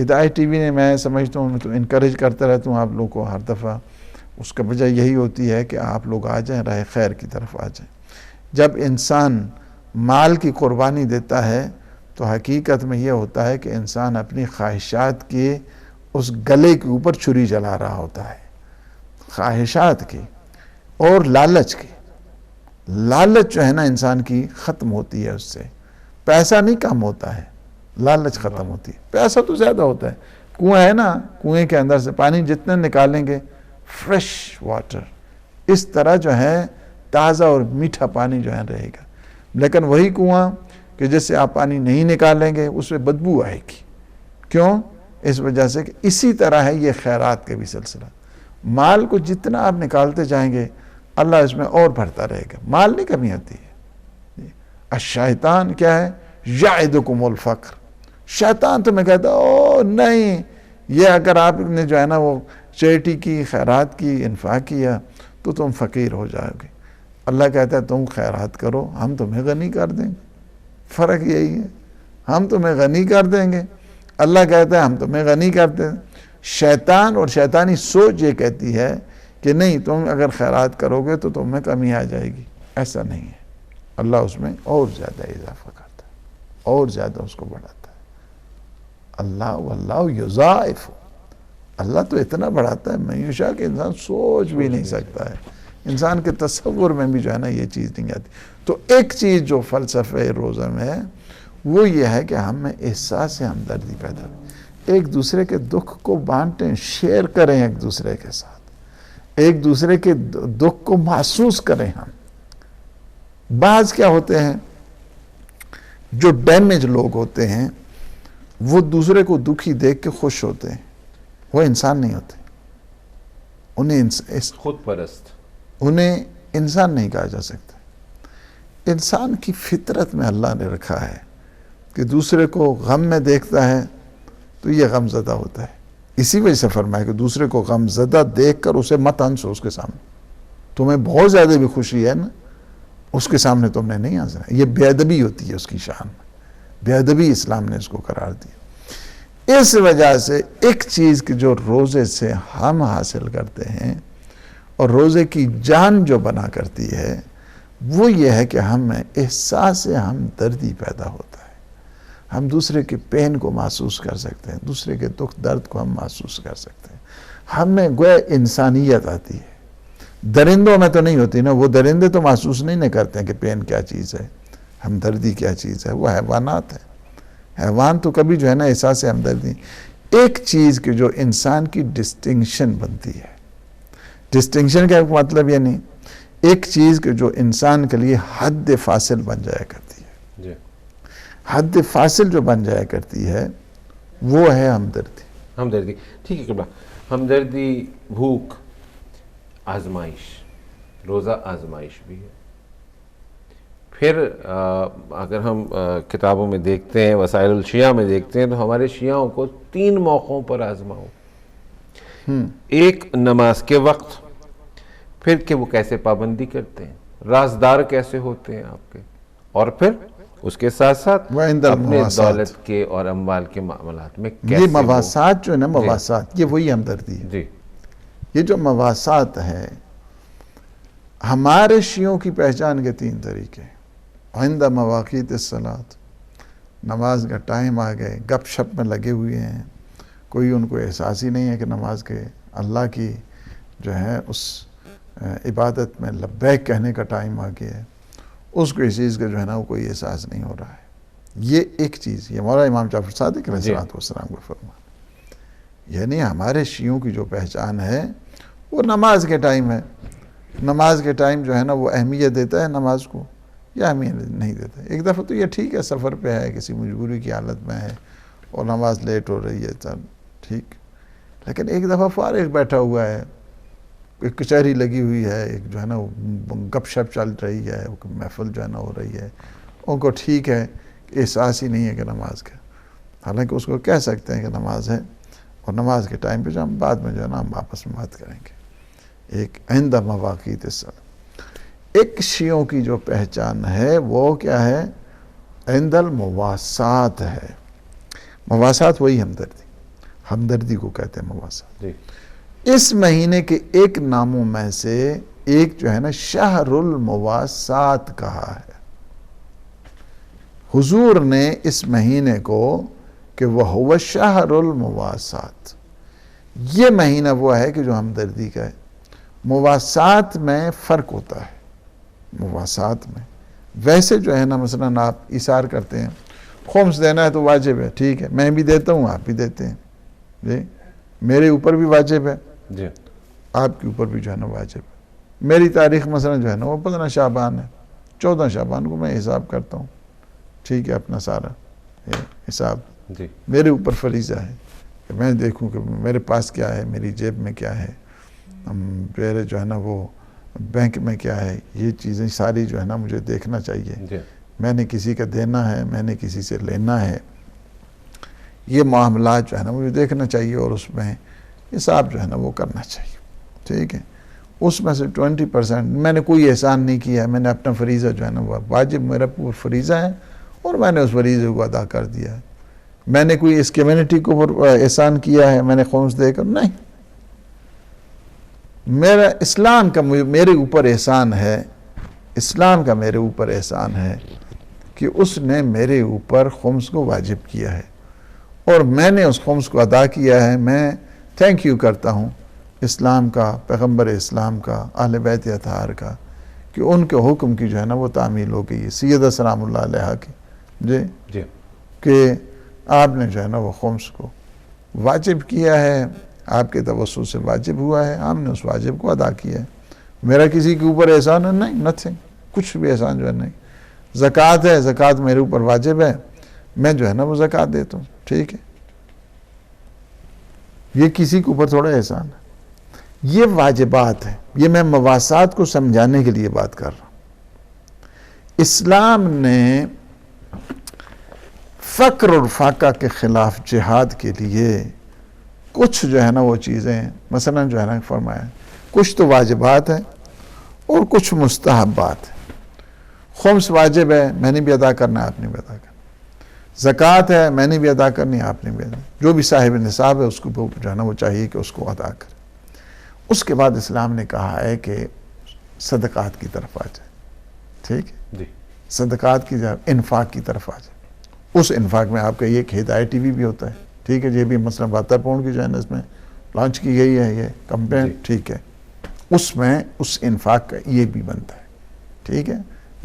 ہدایت ٹی وی نے, میں سمجھتا ہوں, میں تو انکریج کرتا رہتا ہوں آپ لوگوں کو ہر دفعہ. اس کا وجہ یہی ہوتی ہے کہ آپ لوگ آ جائیں, راہ خیر کی طرف آ جائیں. جب انسان مال کی قربانی دیتا ہے تو حقیقت میں یہ ہوتا ہے کہ انسان اپنی خواہشات کے اس گلے کے اوپر چھری جلا رہا ہوتا ہے. خواہشات کی اور لالچ کی. لالچ جو ہے نا انسان کی ختم ہوتی ہے اس سے. پیسہ نہیں کم ہوتا ہے, لالچ ختم ہوتی ہے. پیسہ تو زیادہ ہوتا ہے. کنواں ہے نا, کنویں کے اندر سے پانی جتنے نکالیں گے, فریش واٹر, اس طرح جو ہے تازہ اور میٹھا پانی جو ہے رہے گا. لیکن وہی کنواں کہ جس سے آپ پانی نہیں نکالیں گے, اس میں بدبو آئے گی. کیوں؟ اس وجہ سے کہ اسی طرح ہے یہ خیرات کا بھی سلسلہ. مال کو جتنا آپ نکالتے جائیں گے, اللہ اس میں اور بڑھتا رہے گا. مال نہیں کمی ہوتی ہے. الشیطان کیا ہے؟ یعدکم الفقر. شیطان تمہیں کہتا ہے او نہیں, یہ اگر آپ نے جو ہے نا وہ چیریٹی کی, خیرات کی, انفاق کیا تو تم فقیر ہو جاؤ گے. اللہ کہتا ہے تم خیرات کرو, ہم تمہیں غنی کر دیں گے. فرق یہی ہے, ہم تمہیں غنی کر دیں گے. اللہ کہتا ہے ہم تمہیں غنی کر دیں. شیطان اور شیطانی سوچ یہ کہتی ہے کہ نہیں, تم اگر خیرات کرو گے تو تمہیں کمی آ جائے گی. ایسا نہیں ہے. اللہ اس میں اور زیادہ اضافہ کرتا ہے, اور زیادہ اس کو بڑھاتا ہے. اللہ واللہ یضاعف. اللہ تو اتنا بڑھاتا ہے معیشہ کہ انسان سوچ بھی نہیں سکتا ہے. انسان کے تصور میں بھی جو ہے نا یہ چیز نہیں آتی. تو ایک چیز جو فلسفہ روزہ میں ہے وہ یہ ہے کہ ہم میں احساس ہمدردی پیدا ہو, ایک دوسرے کے دکھ کو بانٹیں, شیئر کریں ایک دوسرے کے ساتھ, ایک دوسرے کے دکھ کو محسوس کریں. ہم بعض کیا ہوتے ہیں جو ڈیمیج لوگ ہوتے ہیں, وہ دوسرے کو دکھی دیکھ کے خوش ہوتے ہیں. وہ انسان نہیں ہوتے, انہیں خود پرست, انہیں انسان نہیں کہا جا سکتا. انسان کی فطرت میں اللہ نے رکھا ہے کہ دوسرے کو غم میں دیکھتا ہے تو یہ غم زدہ ہوتا ہے. اسی وجہ سے فرمایا کہ دوسرے کو غم زدہ دیکھ کر اسے مت ہنسو اس کے سامنے. تمہیں بہت زیادہ بھی خوشی ہے نا, اس کے سامنے تم نے نہیں ہنسنا. یہ بے ادبی ہوتی ہے اس کی شان میں, بے ادبی اسلام نے اس کو قرار دیا. اس وجہ سے ایک چیز کی جو روزے سے ہم حاصل کرتے ہیں اور روزے کی جان جو بنا کرتی ہے وہ یہ ہے کہ ہمیں احساس ہمدردی پیدا ہوتا ہے، ہم دوسرے کے پین کو محسوس کر سکتے ہیں، دوسرے کے دکھ درد کو ہم محسوس کر سکتے ہیں، ہمیں گویا انسانیت آتی ہے۔ درندوں میں تو نہیں ہوتی نا، وہ درندے تو محسوس نہیں کرتے ہیں کہ پین کیا چیز ہے، ہمدردی کیا چیز ہے، وہ حیوانات ہیں۔ حیوان تو کبھی جو ہے نا احساس ہمدردی، ایک چیز کی جو انسان کی ڈسٹنکشن بنتی ہے، ڈسٹنکشن کا مطلب یہ نہیں، ایک چیز کی جو انسان کے لیے حد فاصل بن جایا کرتی ہے، جی حد فاصل جو بن جایا کرتی ہے وہ ہے ہمدردی۔ ہمدردی، ٹھیک ہے قبلہ، ہمدردی، بھوک، آزمائش، روزہ آزمائش بھی ہے۔ پھر اگر ہم کتابوں میں دیکھتے ہیں، وسائل الشیعہ میں دیکھتے ہیں، تو ہمارے شیعوں کو 3 موقعوں پر آزماؤ۔ ایک نماز کے وقت، پھر کہ وہ کیسے پابندی کرتے ہیں، رازدار کیسے ہوتے ہیں آپ کے، اور پھر اس کے ساتھ ساتھ اپنے دولت کے اور اموال کے معاملات میں کیسے، یہ مواسات جو ہے نا، مواسات، یہ وہی ہمدردی ہے۔ جی یہ جو مواسات ہے، ہمارے شیعوں کی پہچان کے 3 طریقے، عند مواقیت الصلاۃ، نماز کا ٹائم آ گئے، گپ شپ میں لگے ہوئے ہیں، کوئی ان کو احساس ہی نہیں ہے کہ نماز کے اللہ کی جو ہے اس عبادت میں لبیک کہنے کا ٹائم آ گیا ہے، اس کو اس چیز کا جو ہے نا وہ کوئی احساس نہیں ہو رہا ہے۔ یہ ایک چیز، یہ مولانا امام جعفر صادق علیہ السلام کو فرمان، یعنی ہمارے شیعوں کی جو پہچان ہے وہ نماز کے ٹائم ہے۔ نماز کے ٹائم جو ہے نا وہ اہمیت دیتا ہے نماز کو یا اہمیت نہیں دیتا ہے۔ ایک دفعہ تو یہ ٹھیک ہے، سفر پہ ہے، کسی مجبوری کی حالت میں ہے اور نماز لیٹ ہو رہی ہے، چل ٹھیک، لیکن ایک دفعہ فارغ بیٹھا ہوا ہے، ایک کچہری لگی ہوئی ہے، ایک جو ہے نا گپ شپ چل رہی ہے، محفل جو ہے نا ہو رہی ہے، ان کو ٹھیک ہے، احساس ہی نہیں ہے کہ نماز کا، حالانکہ اس کو کہہ سکتے ہیں کہ نماز ہے، اور نماز کے ٹائم پہ جو ہم بعد میں جو ہے نا ہم آپس میں بات کریں گے۔ ایک عند مواقیت الصلاۃ۔ ایک شیعوں کی جو پہچان ہے وہ کیا ہے؟ عند المواسات ہے۔ مواسات وہی ہمدردی، ہمدردی کو کہتے ہیں مواسات۔ اس مہینے کے ایک ناموں میں سے ایک جو ہے نا شہر المواسات کہا ہے۔ حضور نے اس مہینے کو کہ وہ شہر المواسات، یہ مہینہ وہ ہے کہ جو ہمدردی کا ہے۔ مواسات میں فرق ہوتا ہے، مواسات میں ویسے جو ہے نا مثلا آپ ایثار کرتے ہیں، خمس دینا ہے تو واجب ہے، ٹھیک ہے، میں بھی دیتا ہوں، آپ بھی دیتے ہیں، جی میرے اوپر بھی واجب ہے، جی آپ کے اوپر بھی جو ہے نا واجب ہے۔ میری تاریخ مثلا جو ہے نا وہ 15 شعبان ہے، 14 شعبان کو میں حساب کرتا ہوں، ٹھیک ہے، اپنا سارا حساب جی میرے اوپر فریضہ ہے کہ میں دیکھوں کہ میرے پاس کیا ہے، میری جیب میں کیا ہے، میرے جو ہے نا وہ بینک میں کیا ہے، یہ چیزیں ساری جو ہے نا مجھے دیکھنا چاہیے۔ میں نے کسی کا دینا ہے، میں نے کسی سے لینا ہے، یہ معاملات جو ہے نا مجھے دیکھنا چاہیے، اور اس میں حساب جو ہے نا وہ کرنا چاہیے، ٹھیک ہے۔ اس میں سے 20% میں نے کوئی احسان نہیں کیا ہے، میں نے اپنا فریضہ جو ہے نا وہ واجب میرا پورا فریضہ ہے اور میں نے اس فریضے کو ادا کر دیا ہے۔ میں نے کوئی اس کمیونٹی کو احسان کیا ہے، میں نے خمس دے کر، نہیں، میرا اسلام کا میرے اوپر احسان ہے، اسلام کا میرے اوپر احسان ہے کہ اس نے میرے اوپر خمس کو واجب کیا ہے اور میں نے اس خمس کو ادا کیا ہے۔ میں تھینک یو کرتا ہوں اسلام کا، پیغمبر اسلام کا، اہل بیت اطہار کا، کہ ان کے حکم کی جو ہے نا وہ تعمیل ہو گئی ہے، سیدہ سلام اللہ علیہ کی، جی کہ آپ نے جو ہے نا وہ خمس کو واجب کیا ہے، آپ کے توسط سے واجب ہوا ہے، ہم نے اس واجب کو ادا کیا ہے۔ میرا کسی کے اوپر احسان ہے؟ نہیں، نتھنگ، کچھ بھی احسان جو ہے نہیں۔ زکوٰۃ ہے، زکوٰۃ میرے اوپر واجب ہے، میں جو ہے نا وہ زکوٰۃ دیتا ہوں، ٹھیک ہے، یہ کسی کے اوپر تھوڑا احسان ہے، یہ واجبات ہیں۔ یہ میں مواسات کو سمجھانے کے لیے بات کر رہا ہوں۔ اسلام نے فقر اور فاقہ کے خلاف جہاد کے لیے کچھ جو ہے نا وہ چیزیں مثلا جو ہے نا فرمایا، کچھ تو واجبات ہیں اور کچھ مستحبات ہیں۔ خمس واجب ہے، میں نے بھی ادا کرنا ہے، آپ نے بھی ادا کرنا۔ زکوٰۃ ہے میں نے بھی ادا کرنی ہے، آپ نے بھی ادا، جو بھی صاحب نصاب ہے اس کو جو ہے نا وہ چاہیے کہ اس کو ادا کرے۔ اس کے بعد اسلام نے کہا ہے کہ صدقات کی طرف آ جائے، ٹھیک ہے جی صدقات کی جائے، انفاق کی طرف آ جائے۔ اس انفاق میں آپ کا یہ ہدایت ٹی وی بھی ہوتا ہے، ٹھیک ہے، یہ بھی مثلا 72 پاؤنڈ کی جو ہے نا اس میں لانچ کی گئی ہے یہ کمپین، ٹھیک ہے، اس میں اس انفاق کا یہ بھی بنتا ہے، ٹھیک ہے،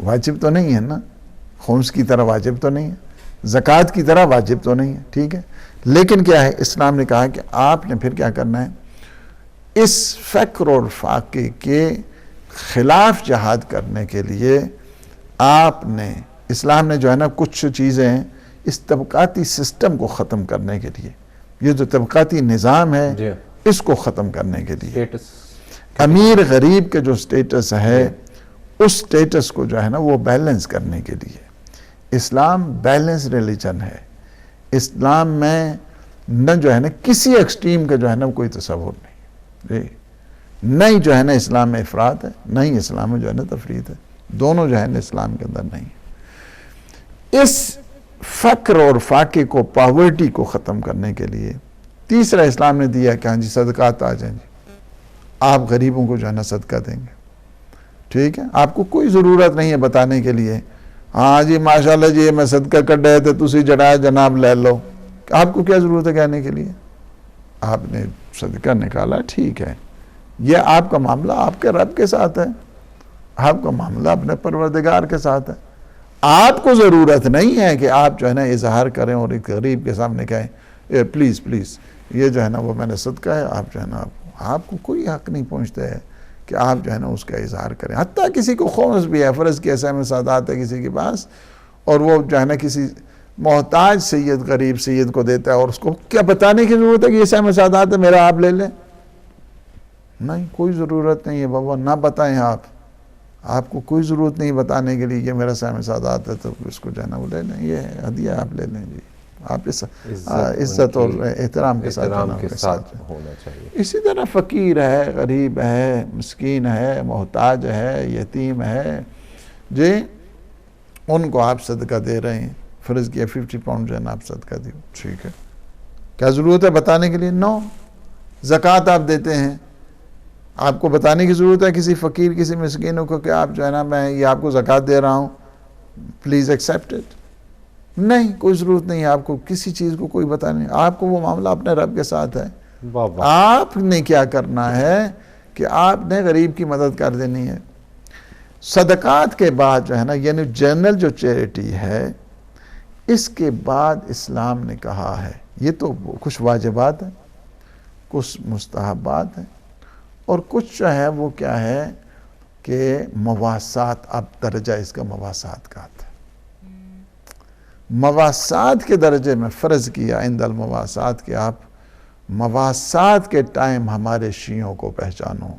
واجب تو نہیں ہے نا، خمس کی طرح واجب تو نہیں ہے، زکوٰۃ کی طرح واجب تو نہیں ہے، ٹھیک ہے، لیکن کیا ہے اسلام نے کہا کہ آپ نے پھر کیا کرنا ہے، اس فقر اور فاقے کے خلاف جہاد کرنے کے لیے آپ نے، اسلام نے جو ہے نا کچھ چیزیں اس طبقاتی سسٹم کو ختم کرنے کے لیے، یہ جو طبقاتی نظام ہے اس کو ختم کرنے کے لیے، امیر غریب کے جو سٹیٹس ہے اس سٹیٹس کو جو ہے نا وہ بیلنس کرنے کے لیے، اسلام بیلنس ریلیجن ہے، اسلام میں نہ جو ہے نا کسی ایکسٹریم کا جو ہے نا کوئی تصور نہیں، نہ ہی جو ہے نا اسلام میں افراط ہے، نہ ہی اسلام میں جو ہے نا تفریط ہے، دونوں جو ہے نا اسلام کے اندر نہیں ہے۔ اس فقر اور فاقے کو، پاورٹی کو ختم کرنے کے لیے تیسرا اسلام نے دیا کہ ہاں جی صدقات آ جائیں جی، آپ غریبوں کو جو ہے نا صدقہ دیں گے، ٹھیک ہے، آپ کو کوئی ضرورت نہیں ہے بتانے کے لیے ہاں جی ماشاءاللہ جی میں صدقہ کر رہے تھے تسی جڑایا جناب لے لو، آپ کو کیا ضرورت ہے کہنے کے لیے، آپ نے صدقہ نکالا ٹھیک ہے، یہ آپ کا معاملہ آپ کے رب کے ساتھ ہے، آپ کا معاملہ اپنے پروردگار کے ساتھ ہے، آپ کو ضرورت نہیں ہے کہ آپ جو ہے نا اظہار کریں اور ایک غریب کے سامنے کہیں پلیز پلیز یہ جو ہے نا وہ میں نے صدقہ ہے، آپ جو ہے نا آپ کو کوئی حق نہیں پہنچتا ہے کہ آپ جو ہے نا اس کا اظہار کریں، حتیٰ کسی کو خونس بھی ہے، فرض کی ایسے میں سادات ہے کسی کے پاس اور وہ جو ہے نا کسی محتاج سید غریب سید کو دیتا ہے اور اس کو کیا بتانے کی ضرورت ہے کہ یہ سہم سادات ہے میرا آپ لے لیں، نہیں کوئی ضرورت نہیں ہے بابا، نہ بتائیں آپ کو کوئی ضرورت نہیں بتانے کے لیے کہ میرا سہم سادات ہے تو اس کو جو ہے نا وہ لے لیں، یہ ہدیہ آپ لے لیں جی، آپ عزت اور احترام کے ساتھ ہونا چاہیے۔ اسی طرح فقیر ہے، غریب ہے، مسکین ہے، محتاج ہے، یتیم ہے جی، ان کو آپ صدقہ دے رہے ہیں، فرض کیا 50 پاؤنڈ جو ہے نا آپ صدقہ دیو، ٹھیک ہے، کیا ضرورت ہے بتانے کے لیے؟ نو۔ زکوٰۃ آپ دیتے ہیں، آپ کو بتانے کی ضرورت ہے کسی فقیر کسی مسکینوں کو کہ آپ جو ہے نا میں یہ آپ کو زکوٰۃ دے رہا ہوں پلیز ایکسیپٹ اٹ، نہیں کوئی ضرورت نہیں ہے آپ کو کسی چیز کو کوئی بتانے، آپ کو وہ معاملہ اپنے رب کے ساتھ ہے، آپ نے کیا کرنا ہے کہ آپ نے غریب کی مدد کر دینی ہے۔ صدقات کے بعد جو ہے نا یعنی جنرل جو چیریٹی ہے اس کے بعد اسلام نے کہا ہے، یہ تو کچھ واجبات ہیں، کچھ مستحبات ہیں اور کچھ جو ہے وہ کیا ہے کہ مواسات، اب درجہ اس کا مواسات کا آتا ہے، مواسات کے درجے میں فرض کیا عند المواسات کہ آپ مواسات کے ٹائم ہمارے شیعوں کو پہچانو،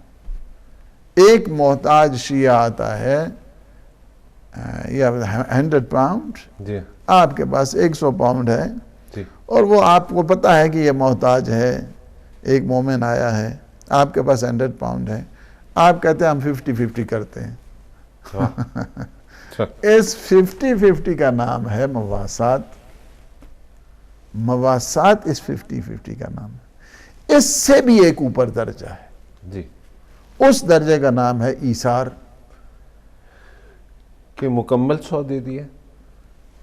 ایک محتاج شیعہ آتا ہے یہ 100 پاؤنڈ جی، آپ کے پاس 100 پاؤنڈ ہے جی، اور وہ آپ کو پتہ ہے کہ یہ محتاج ہے، ایک مومن آیا ہے آپ کے پاس 100 پاؤنڈ ہے، آپ کہتے ہیں ہم 50-50 کرتے ہیں، اس 50-50 کا نام ہے مواسات، مواسات اس 50-50 کا نام ہے، اس سے بھی ایک اوپر درجہ ہے جی، اس درجے کا نام ہے ایثار، کہ مکمل 100 دے دیا۔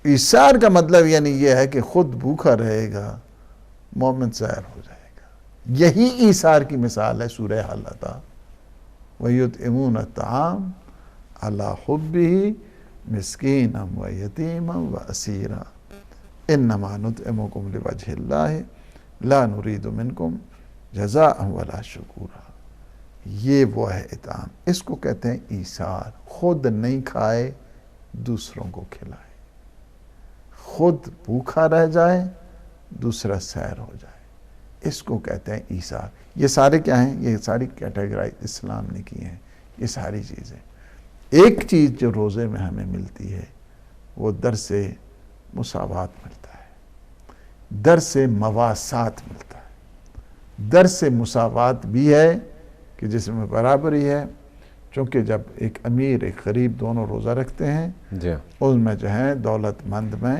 ایثار کا مطلب یعنی یہ ہے کہ خود بھوکا رہے گا مومن سیر ہو جائے گا، یہی ایثار کی مثال ہے سورہ حلقہ، وَيُطْعِمُونَ الطَّعَامَ عَلَىٰ حُبِّهِ مِسْكِينًا وَيَتِيمًا وَأَسِيرًا إِنَّمَا نُطْعِمُكُمْ لِوَجْهِ اللَّهِ لَا نُرِيدُ مِنْكُمْ جَزَاءً وَلَا شُكُورًا، یہ وہ ہے اطعام، اس کو کہتے ہیں ایثار، خود نہیں کھائے دوسروں کو کھلائے، خود بھوکا رہ جائے دوسرا سیر ہو جائے، اس کو کہتے ہیں ایثار۔ یہ سارے کیا ہیں؟ یہ ساری کیٹیگرائز اسلام نے کی ہیں، یہ ساری چیزیں۔ ایک چیز جو روزے میں ہمیں ملتی ہے وہ درس مساوات ملتا ہے، درس مواسات ملتا ہے، درس مساوات بھی ہے کہ جس میں برابری ہے، چونکہ جب ایک امیر ایک غریب دونوں روزہ رکھتے ہیں جی، اس میں جو ہے دولت مند میں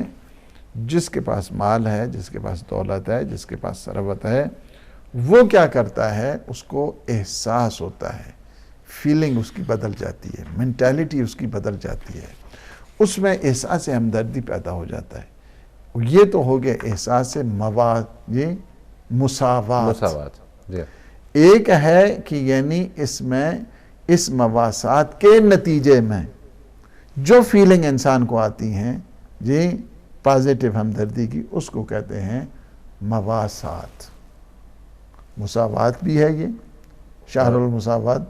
جس کے پاس مال ہے، جس کے پاس دولت ہے، جس کے پاس ثروت ہے، وہ کیا کرتا ہے، اس کو احساس ہوتا ہے، فیلنگ اس کی بدل جاتی ہے، مینٹیلٹی اس کی بدل جاتی ہے، اس میں احساس ہمدردی پیدا ہو جاتا ہے. یہ تو ہو گیا احساس مساوات. جی. ایک ہے کہ یعنی اس میں اس مواسات کے نتیجے میں جو فیلنگ انسان کو آتی ہیں جی پازیٹیو ہمدردی کی، اس کو کہتے ہیں مواسات. مساوات بھی ہے یہ، شہر المساوات،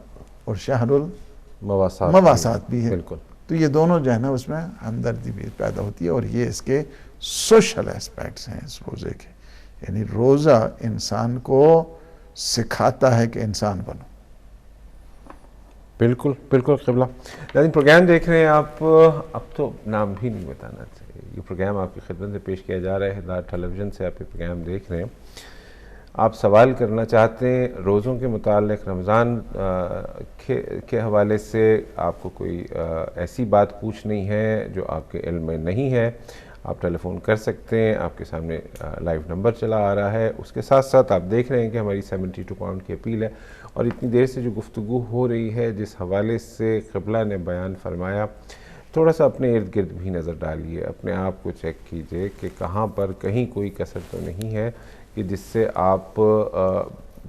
اور شہر المواسات بھی ہے. بالکل. تو یہ دونوں جو ہے نا اس میں ہمدردی بھی پیدا ہوتی ہے، اور یہ اس کے سوشل اسپیکٹس ہیں اس روزے کے. یعنی روزہ انسان کو سکھاتا ہے کہ انسان بنو. بالکل بالکل قبلہ. لیکن پروگرام دیکھ رہے ہیں آپ، اب تو نام بھی نہیں بتانا چاہیے. یہ پروگرام آپ کی خدمت میں پیش کیا جا رہا ہے، ہدایت ٹیلی ویژن سے آپ یہ پروگرام دیکھ رہے ہیں. آپ سوال کرنا چاہتے ہیں روزوں کے متعلق، رمضان کے حوالے سے آپ کو کوئی ایسی بات پوچھنی ہے جو آپ کے علم میں نہیں ہے، آپ ٹیلی فون کر سکتے ہیں. آپ کے سامنے لائیو نمبر چلا آ رہا ہے. اس کے ساتھ ساتھ آپ دیکھ رہے ہیں کہ ہماری 72 پاؤنڈ کی اپیل ہے، اور اتنی دیر سے جو گفتگو ہو رہی ہے، جس حوالے سے قبلہ نے بیان فرمایا، تھوڑا سا اپنے ارد گرد بھی نظر ڈالیے، اپنے آپ کو چیک کیجئے کہ کہاں پر کہیں کوئی کسر تو نہیں ہے کہ جس سے آپ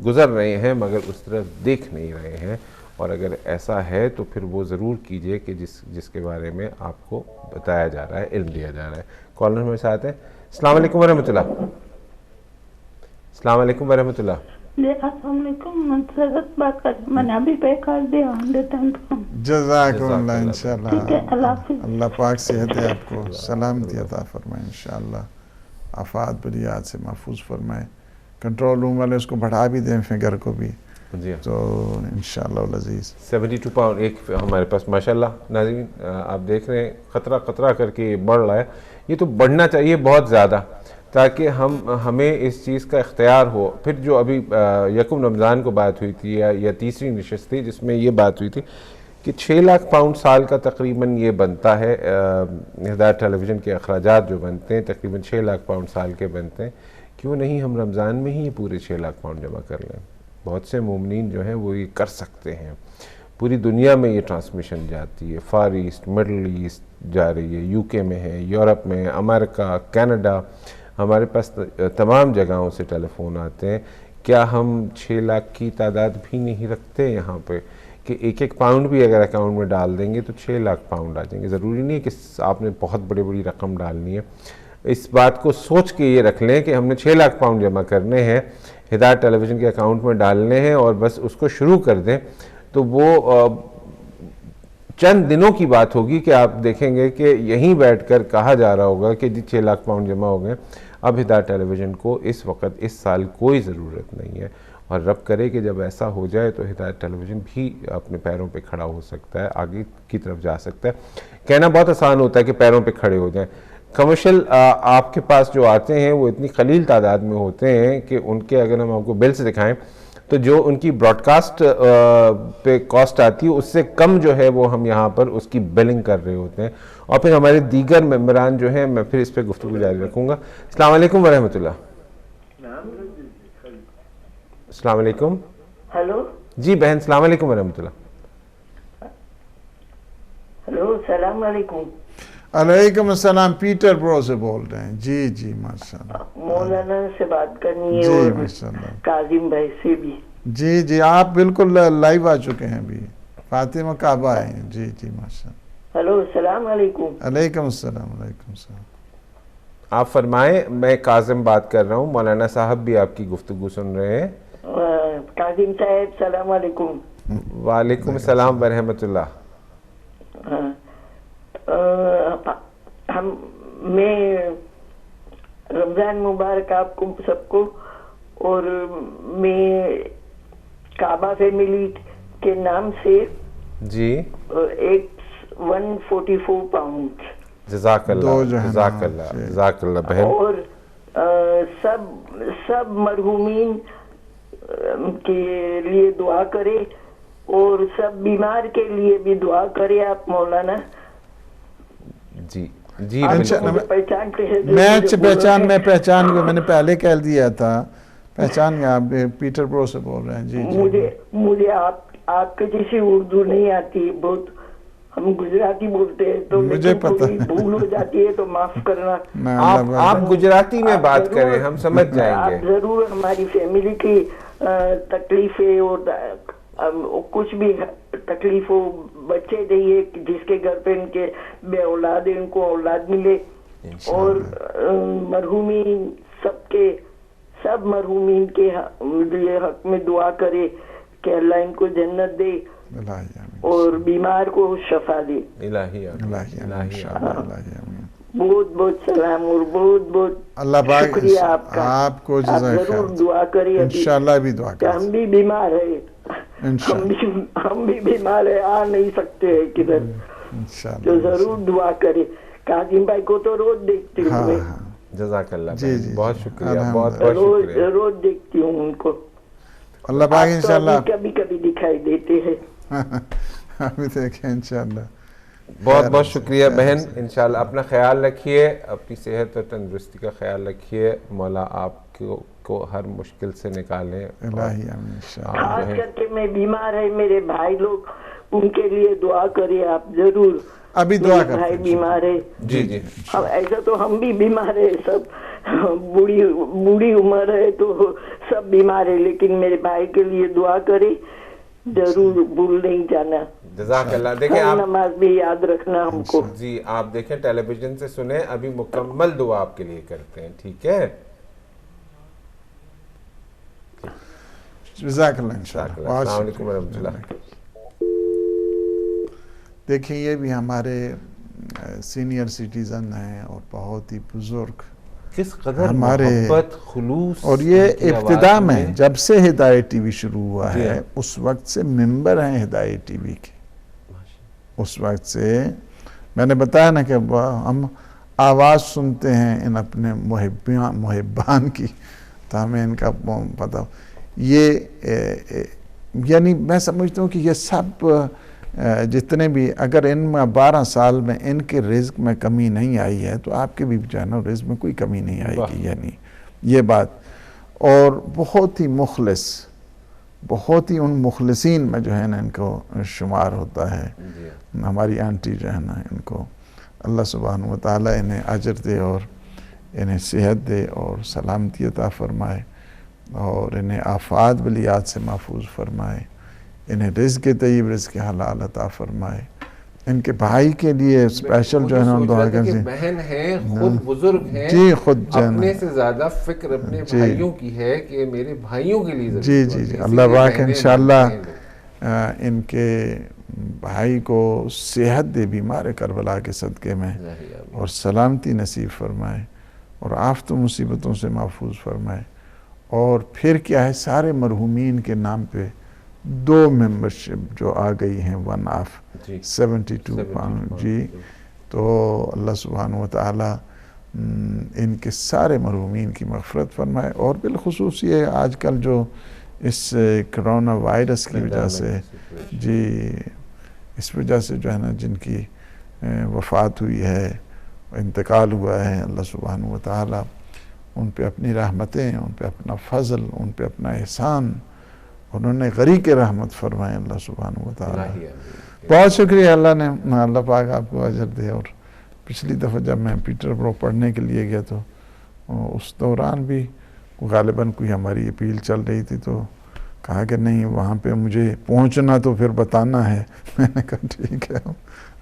گزر رہے ہیں مگر اس طرف دیکھ نہیں رہے ہیں. اور اگر ایسا ہے تو پھر وہ ضرور کیجئے کہ جس کے بارے میں آپ کو بتایا جا رہا ہے، علم دیا جا رہا ہے. کالر ہمارے ساتھ ہیں. السلام علیکم ورحمۃ اللہ. السلام علیکم ورحمۃ اللہ. جی السلام علیکم. منصرت بات کر رہی ہوں. میں نے ابھی پے کر دیا 100. جزاکم اللہ. انشاءاللہ ٹھیک ہے، اللہ حافظ. اللہ پاک صحت آپ کو سلامتی عطا فرمائے، انشاءاللہ آفات بلیات سے محفوظ فرمائے. کنٹرول روم والے اس کو بڑھا بھی دیں فگر کو بھی، جی تو انشاءاللہ العزیز. 72 پاؤنڈ ایک ہمارے پاس ماشاءاللہ. ناظرین آپ دیکھ رہے ہیں قطرہ قطرہ کر کے یہ بڑھ رہا ہے. یہ تو بڑھنا چاہیے بہت زیادہ، تاکہ ہمیں اس چیز کا اختیار ہو. پھر جو ابھی یکم رمضان کو بات ہوئی تھی یا تیسری نشست تھی جس میں یہ بات ہوئی تھی کہ 6 لاکھ پاؤنڈ سال کا تقریباً یہ بنتا ہے. ہدایت ٹیلی ویژن کے اخراجات جو بنتے ہیں تقریباً 6 لاکھ پاؤنڈ سال کے بنتے ہیں. کیوں نہیں ہم رمضان میں ہی یہ پورے 6 لاکھ پاؤنڈ جمع کر لیں؟ بہت سے مومنین جو ہیں وہ یہ کر سکتے ہیں. پوری دنیا میں یہ ٹرانسمیشن جاتی ہے، فار ایسٹ، مڈل ایسٹ جا رہی ہے، یو کے میں ہے، یورپ میں ہے، امریکہ، کینیڈا. ہمارے پاس تمام جگہوں سے ٹیلی فون آتے ہیں. کیا ہم 6 لاکھ کی تعداد بھی نہیں رکھتے یہاں پہ کہ ایک پاؤنڈ بھی اگر اکاؤنٹ میں ڈال دیں گے تو 6 لاکھ پاؤنڈ آ جائیں گے؟ ضروری نہیں ہے کہ آپ نے بہت بڑی رقم ڈالنی ہے. اس بات کو سوچ کے یہ رکھ لیں کہ ہم نے 6 لاکھ پاؤنڈ جمع کرنے ہیں، ہدایت ٹیلی ویژن کے اکاؤنٹ میں ڈالنے ہیں، اور بس اس کو شروع کر دیں. تو وہ چند دنوں کی بات ہوگی کہ آپ دیکھیں گے کہ یہیں بیٹھ کر کہا جا رہا ہوگا کہ جی 6 لاکھ پاؤنڈ جمع ہو گئے. اب ہدایت ٹیلی ویژن کو اس وقت اس سال کوئی ضرورت نہیں ہے، اور رب کرے کہ جب ایسا ہو جائے تو ہدایت ٹیلی ویژن بھی اپنے پیروں پہ کھڑا ہو سکتا ہے، آگے کی طرف جا سکتا ہے. کہنا بہت آسان ہوتا ہے کہ پیروں پہ کھڑے ہو جائیں. کمرشل آپ کے پاس جو آتے ہیں وہ اتنی قلیل تعداد میں ہوتے ہیں کہ ان کے اگر ہم آپ کو بل سے دکھائیں تو جو ان کی براڈ کاسٹ پہ کاسٹ آتی ہے اس سے کم جو ہے وہ ہم یہاں پر اس کی بلنگ کر رہے ہوتے ہیں. اور پھر ہمارے دیگر ممبران جو ہیں، میں پھر اس پہ گفتگو جاری رکھوں گا. السلام علیکم ورحمۃ اللہ. السلام علیکم. ہلو جی بہن السلام علیکم ورحمۃ اللہ. ہلو السلام علیکم. علیکم السلام. پیٹر برو سے بول رہے ہیں. جی ماشاءاللہ. مولانا سے بات کرنی ہے جی اور ماشاءاللہ. کاظم بھائی سے بھی. جی آپ بالکل لائیو آ چکے ہیں ابھی. فاطمہ کعبہ آئے ہیں. جی ماشاءاللہ. ہلو السلام علیکم. علیکم السلام. علیکم السلام. آپ فرمائیں. میں کاظم بات کر رہا ہوں. مولانا صاحب بھی آپ کی گفتگو سن رہے ہیں. کاظم صاحب السلام علیکم. وعلیکم السلام ورحمۃ اللہ. میں رمضان مبارک آپ کو سب کو. اور میں کعبہ فیملی کے نام سے جی 144 پاؤنڈ. جزاک اللہ جزاک اللہ جزاک اللہ بہن. اور سب مرحومین کے لیے دعا کرے اور سب بیمار کے لیے بھی دعا کرے آپ مولانا. جی جی آپ بالکل مجھے پہچانتے ہیں جو میں مجھے بول رہے ہیں۔ پہچان گیا، میں نے پہلے کہہ دیا تھا، پہچان گیا، آپ پیٹر برو سے بول رہے ہیں۔ جی جی مجھے آپ کے جیسی اردو نہیں آتی، بہت ہم گجراتی بولتے ہیں تو مجھے لیکن پتہ تھوڑی بھول ہو جاتی ہے تو معاف کرنا۔ آپ گجراتی میں بات کریں، ہم سمجھ جائیں گے۔ آپ ضرور ہماری فیملی کی تکلیفیں اور کچھ بھی تکلیف ہو، بچے دئیے جس کے گھر پہ ان کے بے اولاد ہیں ان کو اولاد ملے، اور مرحومین سب مرحومین کے حق میں دعا کرے کہ اللہ ان کو جنت دے اور بیمار کو شفا دے۔ بہت بہت سلام اور بہت بہت اللہ پاک شکریہ آپ کا۔ آپ کو آپ ضرور دعا کریں، انشاءاللہ بھی دعا کریں، ہم بھی بیمار ہیں، ہم بھی بیمار ہیں، آ نہیں سکتے ہیں کدھر، تو ضرور دعا کریں۔ قاسم بھائی کو تو روز دیکھتی ہوں میں، جزاک اللہ، جی بہت شکریہ، بہت شکریہ، روز دیکھتی ہوں ان کو۔ اللہ پاک انشاءاللہ کبھی کبھی دکھائی دیتے ہیں، ابھی دیکھیں انشاءاللہ۔ بہت بہت شکریہ بہن، انشاءاللہ اپنا خیال رکھیے، اپنی صحت اور تندرستی کا خیال رکھیے، مولا آپ کو ہر مشکل سے نکالیں۔ الہی آمین انشاءاللہ۔ خاص کر کے میں بیمار ہے، میرے بھائی لوگ ان کے لیے دعا کریں آپ ضرور۔ ابھی دعا کرتے ہیں، بھائی بیمار ہے، جی جی، ایسا تو ہم بھی بیمار ہے، سب بوڑھی عمر ہے تو سب بیمار ہے، لیکن میرے بھائی کے لیے دعا کرے ضرور، بھول نہیں جانا۔ جزاک اللہ۔ دیکھیں آپ نماز بھی یاد رکھنا ہم کو۔ جی آپ دیکھیں ٹیلی ویژن سے سنیں، ابھی مکمل دعا آپ کے لیے کرتے ہیں، ٹھیک ہے؟ جزاک اللہ انشاءاللہ۔ السلام علیکم ورحمۃ اللہ۔ دیکھیں یہ بھی ہمارے سینئر سٹیزن ہیں اور بہت ہی بزرگ، کس قدر ہمارے محبت، خلوص، اور یہ ان کی ابتدا آواز میں جب سے ہدایت ٹی وی شروع ہوا جی ہے اس وقت سے ممبر ہیں ہدایت ٹی وی کے، اس وقت سے میں نے بتایا نا کہ ہم آواز سنتے ہیں ان اپنے محبان کی، تو ہمیں ان کا پتہ، یہ یعنی میں سمجھتا ہوں کہ یہ سب جتنے بھی، اگر ان میں 12 سال میں ان کے رزق میں کمی نہیں آئی ہے تو آپ کے بھی جو ہے نا رزق میں کوئی کمی نہیں آئے گی، یعنی یہ بات۔ اور بہت ہی مخلص، بہت ہی ان مخلصین میں جو ہے نا ان کو شمار ہوتا ہے۔ ہماری آنٹی جو ہے نا ان کو اللہ سبحانہ وتعالی انہیں اجر دے اور انہیں صحت دے اور سلامتی عطا فرمائے اور انہیں آفات بلیات سے محفوظ فرمائے، انہیں رزق طیب، رزق حلال عطا فرمائے۔ ان کے بھائی کے لیے اسپیشل جو ہے نا دعا کریں، بہن ہیں، خود بزرگ ہیں، جی خود اپنے سے زیادہ فکر اپنے بھائیوں کی ہے کہ میرے بھائیوں کے لیے جی جی جی، اللہ پاک انشاءاللہ ان کے بھائی کو صحت دے بیمار کربلا کے صدقے میں، اور سلامتی نصیب فرمائے اور آفت و مصیبتوں سے محفوظ فرمائے۔ اور پھر کیا ہے، سارے مرحومین کے نام پہ 2 ممبرشپ جو آ گئی ہیں 1 آف 72 پاؤنڈ، جی، تو اللہ سبحانہ وتعالی ان کے سارے مرحومین کی مغفرت فرمائے۔ اور بالخصوص یہ آج کل جو اس کرونا وائرس کی وجہ سے، جی اس وجہ سے جو ہے نا جن کی وفات ہوئی ہے، انتقال ہوا ہے، اللہ سبحانہ وتعالی ان پہ اپنی رحمتیں، ان پہ اپنا فضل، ان پہ اپنا احسان، انہوں نے غریق رحمت فرمائے اللہ سبحانہ وتعالی۔ بہت شکریہ، اللہ نے، اللہ پاک آپ کو اجر دے۔ اور پچھلی دفعہ جب میں پیٹر برو پڑھنے کے لیے گیا تو اس دوران بھی غالباً کوئی ہماری اپیل چل رہی تھی، تو کہا کہ نہیں وہاں پہ مجھے پہنچنا تو پھر بتانا ہے۔ میں نے کہا ٹھیک ہے،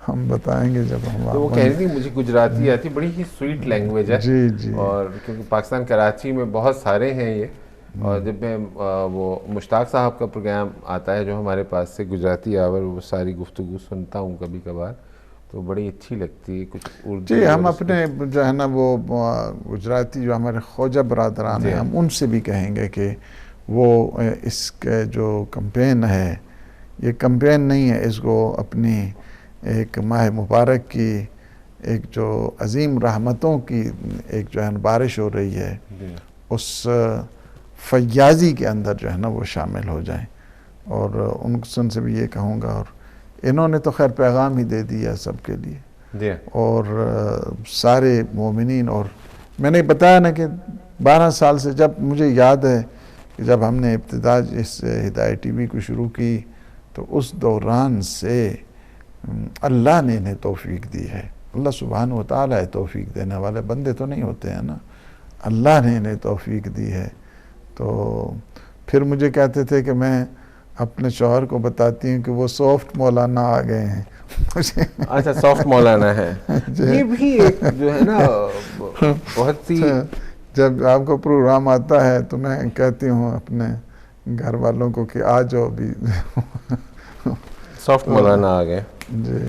ہم بتائیں گے جب ہم۔ تو وہ کہہ رہی تھی مجھے گجراتی آتی، بڑی ہی سویٹ لینگویج ہے، جی جی، اور کیونکہ پاکستان کراچی میں بہت سارے ہیں یہ، اور جب میں وہ مشتاق صاحب کا پروگرام آتا ہے جو ہمارے پاس سے گجراتی آور، وہ ساری گفتگو سنتا ہوں کبھی کبھار، تو بڑی اچھی لگتی ہے کچھ اردو۔ جی ہم اپنے جو ہے نا وہ گجراتی جو ہمارے خواجہ برادران ہیں، ہم ان سے بھی کہیں گے کہ وہ اس کے جو کمپین ہے، یہ کمپین نہیں ہے، اس کو اپنی ایک ماہ مبارک کی ایک جو عظیم رحمتوں کی ایک جو ہے بارش ہو رہی ہے، اس فیاضی کے اندر جو ہے نا وہ شامل ہو جائیں۔ اور ان سے بھی یہ کہوں گا، اور انہوں نے تو خیر پیغام ہی دے دیا سب کے لیے، اور سارے مومنین. اور میں نے بتایا نا کہ 12 سال سے جب مجھے یاد ہے کہ جب ہم نے ابتدا اس ہدایت ٹی وی کو شروع کی تو اس دوران سے اللہ نے انہیں توفیق دی ہے. اللہ سبحانہ و تعالیٰ ہے توفیق دینے والے, بندے تو نہیں ہوتے ہیں نا. اللہ نے انہیں توفیق دی ہے. تو پھر مجھے کہتے تھے کہ میں اپنے شوہر کو بتاتی ہوں کہ وہ سافٹ مولانا آ گئے ہیں. اچھا سافٹ مولانا ہے, یہ بھی ایک جو ہے نا بہت سی. جب آپ کو پروگرام آتا ہے تو میں کہتی ہوں اپنے گھر والوں کو کہ آ جاؤ بھی. سافٹ مولانا آ گئے. جی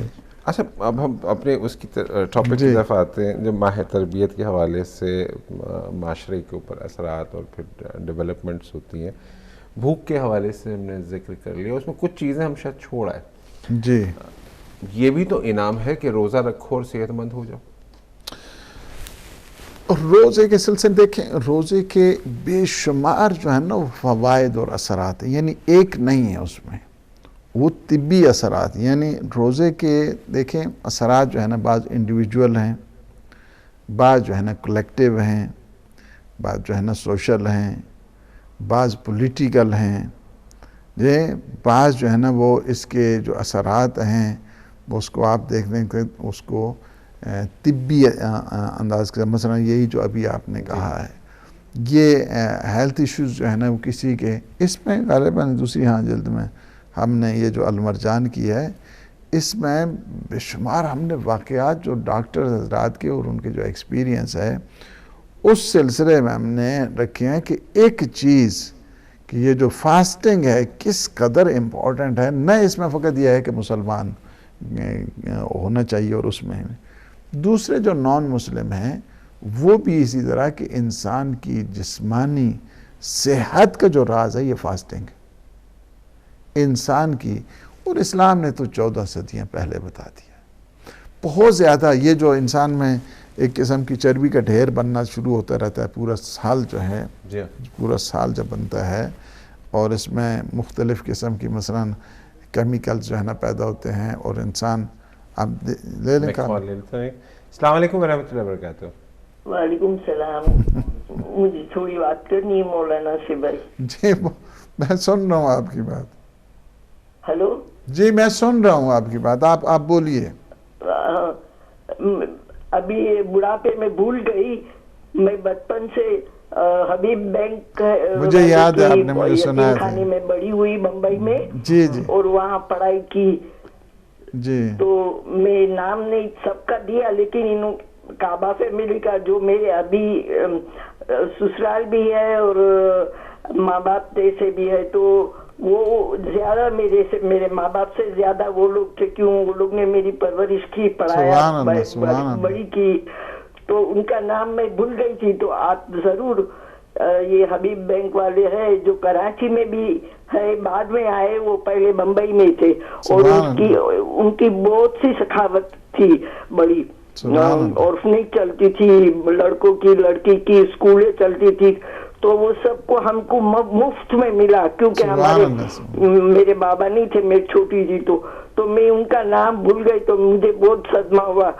اچھا اب ہم اپنے اس کی ٹاپک کی طرف آتے ہیں جو ماہ تربیت کے حوالے سے معاشرے کے اوپر اثرات اور پھر ڈیولپمنٹس ہوتی ہیں. بھوک کے حوالے سے ہم نے ذکر کر لیا, اس میں کچھ چیزیں ہم شاید چھوڑ آئے. جی یہ بھی تو انعام ہے کہ روزہ رکھو اور صحت مند ہو جاؤ. روزے کے سلسلے دیکھیں, روزے کے بے شمار جو ہے نا وہ فوائد اور اثرات ہیں, یعنی ایک نہیں ہے اس میں, وہ طبی اثرات. یعنی روزے کے دیکھیں اثرات جو ہے نا بعض انڈیویجول ہیں, بعض جو ہے نا کلیکٹیو ہیں, بعض جو ہے نا سوشل ہیں, بعض پولیٹیکل ہیں, بعض جو ہے نا وہ اس کے جو اثرات ہیں وہ اس کو آپ دیکھ دیں کہ اس کو طبی انداز کا, مثلا یہی جو ابھی آپ نے کہا ہے یہ ہیلتھ ایشوز جو ہے نا وہ کسی کے, اس میں غالباً دوسری جلد میں ہم نے یہ جو المرجان کی ہے اس میں بے شمار ہم نے واقعات جو ڈاکٹر حضرات کے اور ان کے جو ایکسپیرینس ہے اس سلسلے میں ہم نے رکھے ہیں کہ ایک چیز کہ یہ جو فاسٹنگ ہے کس قدر امپورٹنٹ ہے. نہ اس میں فقط یہ ہے کہ مسلمان ہونا چاہیے اور اس میں دوسرے جو نان مسلم ہیں وہ بھی اسی طرح کہ انسان کی جسمانی صحت کا جو راز ہے یہ فاسٹنگ انسان کی, اور اسلام نے تو 14 صدیاں پہلے بتا دیا. بہت زیادہ یہ جو انسان میں ایک قسم کی چربی کا ڈھیر بننا شروع ہوتا رہتا ہے پورا سال جو ہے, پورا سال جب بنتا ہے اور اس میں مختلف قسم کی مثلا کیمیکلز جو ہے نا پیدا ہوتے ہیں اور انسان آپ لے لیں. السلام علیکم ورحمۃ اللہ وبرکاتہ. وعلیکم السلام. مجھے تھوڑی بات کرنی ہے مولانا سے بھائی. جی میں سن رہا ہوں آپ کی بات. ہلو جی میں سن رہا ہوں آپ کی بات, آپ بولیے. ابھی بڑھاپے میں بھول گئی, میں بچپن سے حبیب بینک مجھے یاد ہے, آپ نے مجھے سنایا تھا, خانے میں بڑی ہوئی بمبئی میں. جی جی. اور وہاں پڑھائی کی. جی تو میں نام نہیں سب کا دیا, لیکن انہوں کعبہ فیملی کا جو میرے ابھی سسرال بھی ہے اور ماں باپ سے بھی ہے, تو وہ زیادہ میرے ماں باپ سے زیادہ وہ لوگ تھے, کیوں وہ لوگ نے میری پرورش کی, پڑھایا, بڑی کی. تو ان کا نام میں بھول گئی تھی. تو آپ ضرور یہ حبیب بینک والے ہیں جو کراچی میں بھی ہے, بعد میں آئے, وہ پہلے بمبئی میں تھے, اور ان کی بہت سی سخاوت تھی بڑی. آرفنیج چلتی تھی لڑکوں کی, لڑکی کی اسکولیں چلتی تھی, تو وہ سب کو ہم کو مفت میں ملا, کیونکہ ہمارے میرے بابا نہیں تھے, میں چھوٹی تھی. تو میں ان کا نام بھول گئی, تو مجھے بہت صدمہ ہوا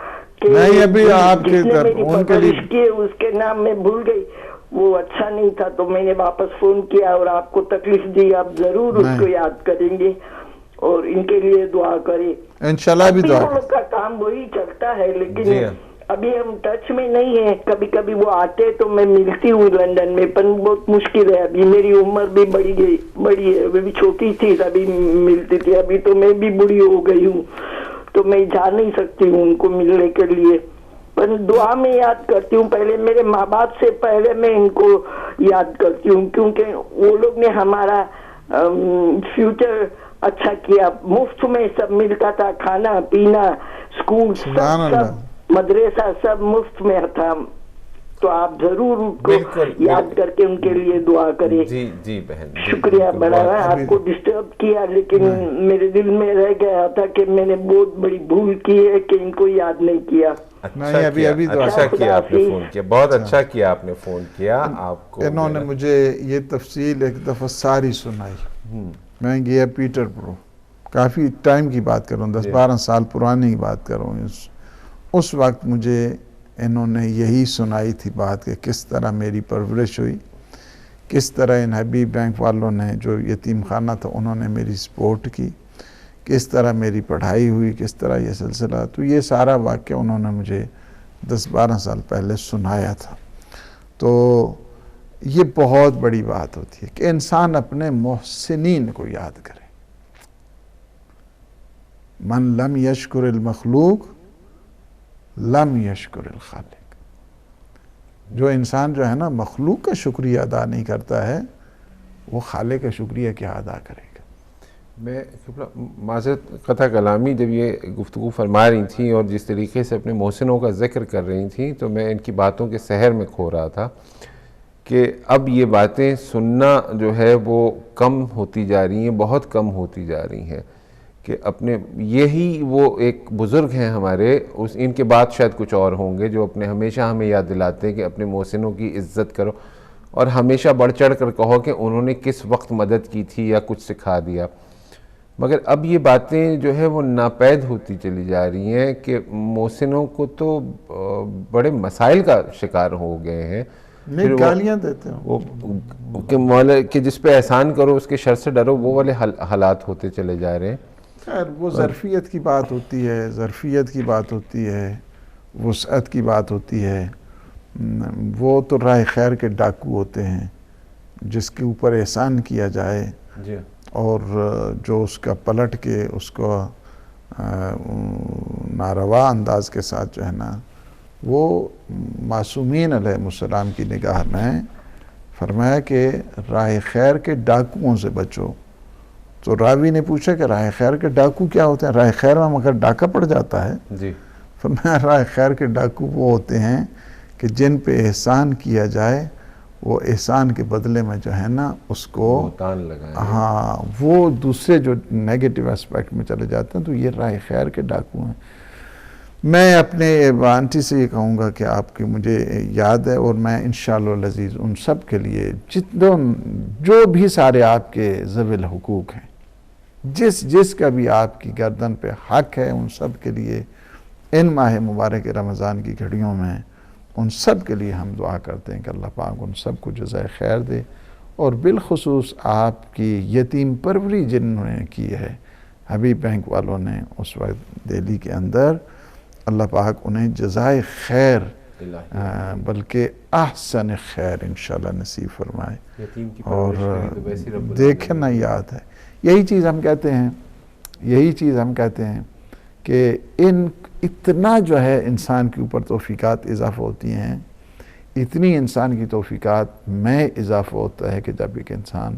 کہ جس نے میری پرورش کی اس کے نام میں بھول گئی, وہ اچھا نہیں تھا. تو میں نے واپس فون کیا اور آپ کو تکلیف دی, آپ ضرور اس کو یاد کریں گے اور ان کے لیے دعا کریں. انشاءاللہ بھی دعا کا کام وہی چلتا ہے, لیکن ابھی ہم ٹچ میں نہیں ہیں. کبھی کبھی وہ آتے تو میں ملتی ہوں لندن میں, پر بہت مشکل ہے. ابھی میری عمر بھی بڑی ہے, وہ بھی چھوٹی تھی تبھی ملتی تھی, ابھی تو میں بھی بڑی ہو گئی ہوں, تو میں جا نہیں سکتی ہوں ان کو ملنے کے لیے. پر دعا میں یاد کرتی ہوں, پہلے میرے ماں باپ سے پہلے میں ان کو یاد کرتی ہوں, کیونکہ وہ لوگ نے ہمارا فیوچر اچھا کیا. مفت میں سب ملتا تھا, کھانا پینا, اسکول سب مدرسہ سب مفت میں تھا. تو آپ ضرور ان کو یاد کر کے ان کے لیے دعا کریں. جی جی بہن, شکریہ بڑا, آپ کو ڈسٹرب کیا, لیکن میرے دل میں رہ گیا تھا کہ میں نے بہت بڑی بھول کی ہے کہ ان کو یاد نہیں کیا. اچھا کیا آپ نے فون کیا, بہت اچھا کیا آپ نے فون کیا. آپ کو انہوں نے مجھے یہ تفصیل ایک دفعہ ساری سنائی. میں گیا پیٹر برو, کافی ٹائم کی بات کر رہا ہوں, 10-12 سال پرانی کی بات کر رہا ہوں, اس وقت مجھے انہوں نے یہی سنائی تھی بات کہ کس طرح میری پرورش ہوئی، کس طرح ان حبیب بینک والوں نے جو یتیم خانہ تھا انہوں نے میری سپورٹ کی، کس طرح میری پڑھائی ہوئی، کس طرح یہ سلسلہ. تو یہ سارا واقعہ انہوں نے مجھے 10-12 سال پہلے سنایا تھا. تو یہ بہت بڑی بات ہوتی ہے کہ انسان اپنے محسنین کو یاد کرے. من لم یشکر المخلوق لم یشکر الخالق. جو انسان جو ہے نا مخلوق کا شکریہ ادا نہیں کرتا ہے وہ خالق کا شکریہ کیا ادا کرے گا. میں معذرت قطع کلامی جب یہ گفتگو فرما رہی تھیں اور جس طریقے سے اپنے محسنوں کا ذکر کر رہی تھیں تو میں ان کی باتوں کے سحر میں کھو رہا تھا کہ اب یہ باتیں سننا جو ہے وہ کم ہوتی جا رہی ہیں، بہت کم ہوتی جا رہی ہیں. کہ اپنے یہی وہ ایک بزرگ ہیں ہمارے، ان کے بعد شاید کچھ اور ہوں گے جو اپنے ہمیشہ ہمیں یاد دلاتے ہیں کہ اپنے محسنوں کی عزت کرو اور ہمیشہ بڑھ چڑھ کر کہو کہ انہوں نے کس وقت مدد کی تھی یا کچھ سکھا دیا. مگر اب یہ باتیں جو ہے وہ ناپید ہوتی چلی جا رہی ہیں کہ محسنوں کو تو بڑے مسائل کا شکار ہو گئے ہیں. نہیں گالیاں دیتے ہیں وہ کہ مولا کہ جس پہ احسان کرو اس کے شر سے ڈرو، وہ والے حالات ہوتے چلے جا رہے ہیں. خیر وہ ظرفیت کی بات ہوتی ہے، ظرفیت کی بات ہوتی ہے، وسعت کی بات ہوتی ہے. وہ تو راہ خیر کے ڈاکو ہوتے ہیں جس کے اوپر احسان کیا جائے جی اور جو اس کا پلٹ کے اس کو ناروا انداز کے ساتھ جو ہے نا وہ معصومین علیہ السلام کی نگاہ میں فرمایا کہ راہ خیر کے ڈاکوؤں سے بچو. تو راوی نے پوچھا کہ راہ خیر کے ڈاکو کیا ہوتے ہیں؟ راہ خیر میں مگر ڈاکہ پڑ جاتا ہے. جی فرمایا راہ خیر کے ڈاکو وہ ہوتے ہیں کہ جن پہ احسان کیا جائے وہ احسان کے بدلے میں جو ہے نا اس کو بہتان لگائیں. ہاں وہ دوسرے جو نیگیٹو اسپیکٹ میں چلے جاتے ہیں. تو یہ راہ خیر کے ڈاکو ہیں. میں اپنے آنٹی سے یہ کہوں گا کہ آپ کی مجھے یاد ہے اور میں انشاءاللہ العزیز ان سب کے لیے جو بھی سارے آپ کے ذوی الحقوق ہیں، جس کا بھی آپ کی گردن پہ حق ہے، ان سب کے لیے ان ماہ مبارک رمضان کی گھڑیوں میں ان سب کے لیے ہم دعا کرتے ہیں کہ اللہ پاک ان سب کو جزائے خیر دے. اور بالخصوص آپ کی یتیم پروری جنہوں نے کی ہے حبیب بینک والوں نے اس وقت دہلی کے اندر، اللہ پاک انہیں جزائے خیر بلکہ احسن خیر انشاءاللہ نصیب فرمائے. اور دیکھنا یاد ہے یہی چیز ہم کہتے ہیں کہ اتنا جو ہے انسان کے اوپر توفیقات اضافہ ہوتی ہیں، اتنی انسان کی توفیقات میں اضافہ ہوتا ہے کہ جب ایک انسان